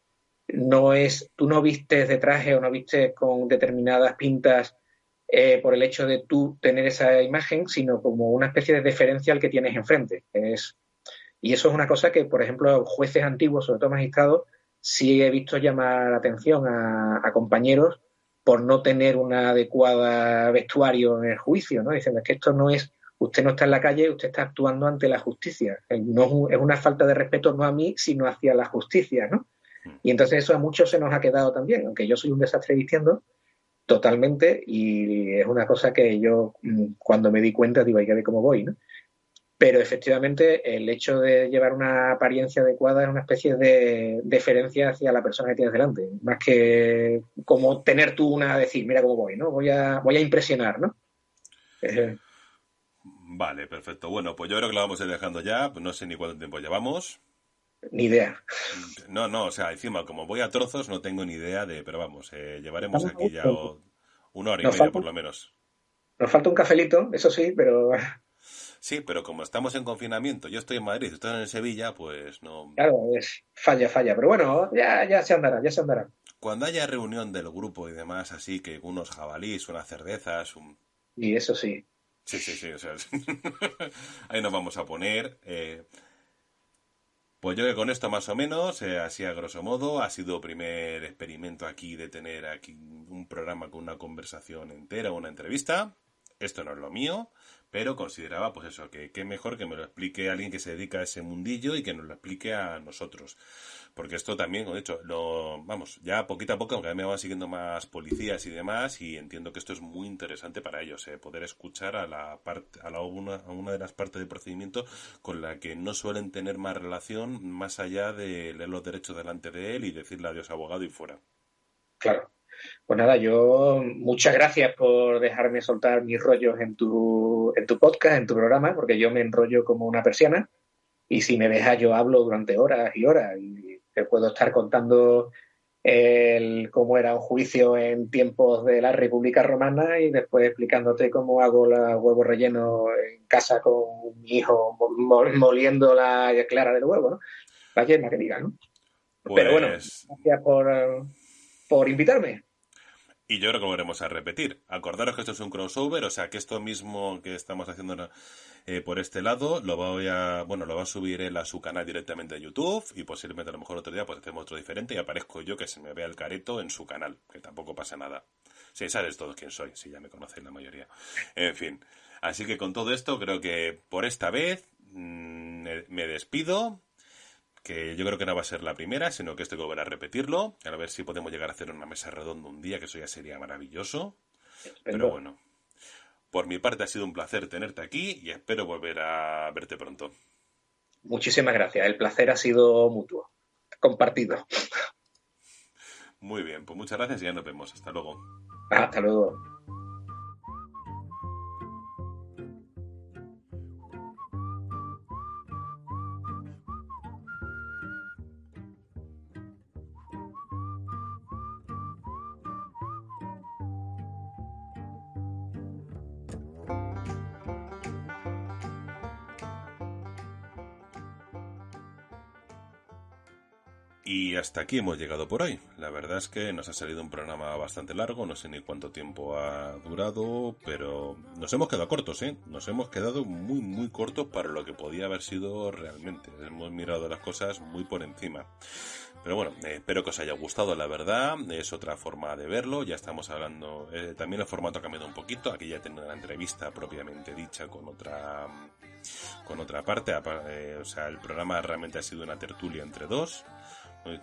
no es, tú no vistes de traje o no vistes con determinadas pintas por el hecho de tú tener esa imagen, sino como una especie de deferencia al que tienes enfrente. Y eso es una cosa que, por ejemplo, jueces antiguos, sobre todo magistrados, sí he visto llamar la atención a compañeros por no tener una adecuada vestuario en el juicio, ¿no? Diciendo que esto no es, usted no está en la calle, usted está actuando ante la justicia. No es una falta de respeto no a mí, sino hacia la justicia, ¿no? Mm. Y entonces eso a muchos se nos ha quedado también, aunque yo soy un desastre vistiendo totalmente y es una cosa que yo cuando me di cuenta digo, hay que ver cómo voy, ¿no? Pero efectivamente el hecho de llevar una apariencia adecuada es una especie de deferencia hacia la persona que tienes delante, más que como tener tú una, decir, mira cómo voy, ¿no? Voy a impresionar, ¿no? Eh, Vale, perfecto. Bueno, pues yo creo que lo vamos a ir dejando ya. No sé ni cuánto tiempo llevamos. Ni idea. No, o sea, encima, como voy a trozos, no tengo ni idea de... Pero vamos, llevaremos Estamos a aquí ya gusto. 1 hora y media por lo menos. Nos falta un cafelito, eso sí, pero Sí, pero como estamos en confinamiento, yo estoy en Madrid, estoy en Sevilla, pues no... claro, falla. Pero bueno, ya se andará, ya se andará. Cuando haya reunión del grupo y demás, así que unos jabalís, unas cervezas, Y eso sí. Sí, o sea, ahí nos vamos a poner. Pues yo que con esto más o menos, así a grosso modo, ha sido primer experimento aquí de tener aquí un programa con una conversación entera, una entrevista. Esto no es lo mío, pero consideraba pues eso, que qué mejor que me lo explique alguien que se dedica a ese mundillo y que nos lo explique a nosotros. Porque esto también, como he dicho, vamos, ya poquito a poco, aunque me van siguiendo más policías y demás, y entiendo que esto es muy interesante para ellos, poder escuchar a a una de las partes del procedimiento con la que no suelen tener más relación más allá de leer los derechos delante de él y decirle adiós abogado y fuera. Claro. Pues nada, yo muchas gracias por dejarme soltar mis rollos en tu podcast, en tu programa, porque yo me enrollo como una persiana y si me dejas yo hablo durante horas y horas y te puedo estar contando cómo era un juicio en tiempos de la República Romana y después explicándote cómo hago los huevos rellenos en casa con mi hijo moliendo la clara del huevo, ¿no? Vaya, que diga, ¿no? Pero bueno, Pues gracias por invitarme. y yo creo que lo volveremos a repetir. Acordaros que esto es un crossover, o sea que esto mismo que estamos haciendo por este lado lo va a subir él a su canal directamente de YouTube y posiblemente a lo mejor otro día pues hacemos otro diferente y aparezco yo que se me vea el careto en su canal, que tampoco pasa nada. Sí, sabes todos quién soy, sí, ya me conocéis la mayoría. En fin, así que con todo esto creo que por esta vez me despido, que yo creo que no va a ser la primera, sino que esto hay que volver a repetirlo, a ver si podemos llegar a hacer una mesa redonda un día, que eso ya sería maravilloso. Pero Estupendo. bueno, por mi parte ha sido un placer tenerte aquí y espero volver a verte pronto. Muchísimas gracias. El placer ha sido mutuo. Compartido. Muy bien, pues muchas gracias y ya nos vemos. Hasta luego. Hasta luego. Y hasta aquí hemos llegado por hoy. La verdad es que nos ha salido un programa bastante largo, no sé ni cuánto tiempo ha durado, pero nos hemos quedado cortos, ¿eh? Nos hemos quedado muy cortos para lo que podía haber sido realmente. Hemos mirado las cosas muy por encima. Pero bueno, espero que os haya gustado, la verdad. Es otra forma de verlo. Ya estamos hablando. También el formato ha cambiado un poquito. Aquí ya tengo una entrevista propiamente dicha con otra parte. O sea, el programa realmente ha sido una tertulia entre dos.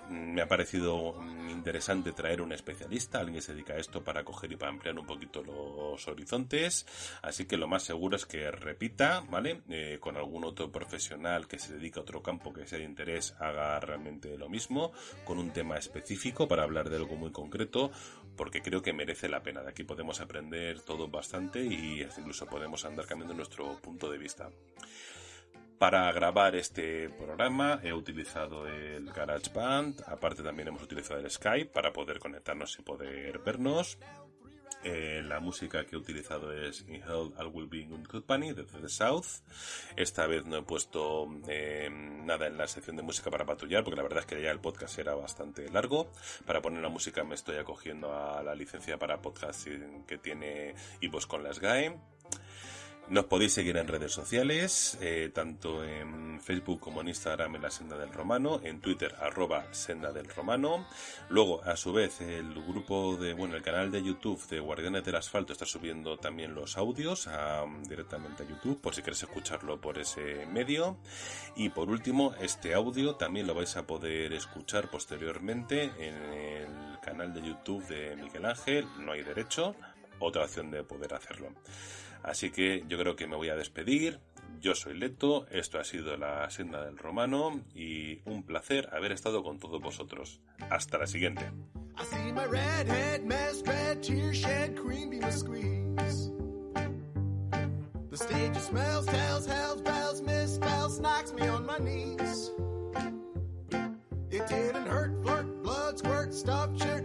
Me ha parecido interesante traer un especialista, alguien que se dedica a esto para coger y para ampliar un poquito los horizontes. Así que lo más seguro es que repita, ¿vale? Con algún otro profesional que se dedica a otro campo que sea de interés, haga realmente lo mismo, con un tema específico para hablar de algo muy concreto, porque creo que merece la pena. De aquí podemos aprender todo bastante y incluso podemos andar cambiando nuestro punto de vista. Para grabar este programa he utilizado el GarageBand, aparte también hemos utilizado el Skype para poder conectarnos y poder vernos. La música que he utilizado es In Hell I Will Be in Good Company de The South. Esta vez no he puesto nada en la sección de música para patrullar, porque la verdad es que ya el podcast era bastante largo. Para poner la música me estoy acogiendo a la licencia para podcasting que tiene iVoox con la SGAE. Nos podéis seguir en redes sociales, tanto en Facebook como en Instagram en La Senda del Romano, en Twitter @Senda del Romano. Luego, a su vez, el canal de YouTube de Guardianes del Asfalto está subiendo también los audios directamente a YouTube, por si queréis escucharlo por ese medio. Y por último, este audio también lo vais a poder escuchar posteriormente en el canal de YouTube de Miguel Ángel, No hay derecho, otra opción de poder hacerlo. Así que yo creo que me voy a despedir. Yo soy Leto, esto ha sido La Senda del Romano y un placer haber estado con todos vosotros. Hasta la siguiente. I see my redhead, mess, red, tear shed, cream beam squeeze. The stage smells, tells, hells, bells, misspells, knocks me on my knees. Didn't hurt, flirt, blood squirt, stop, shoot.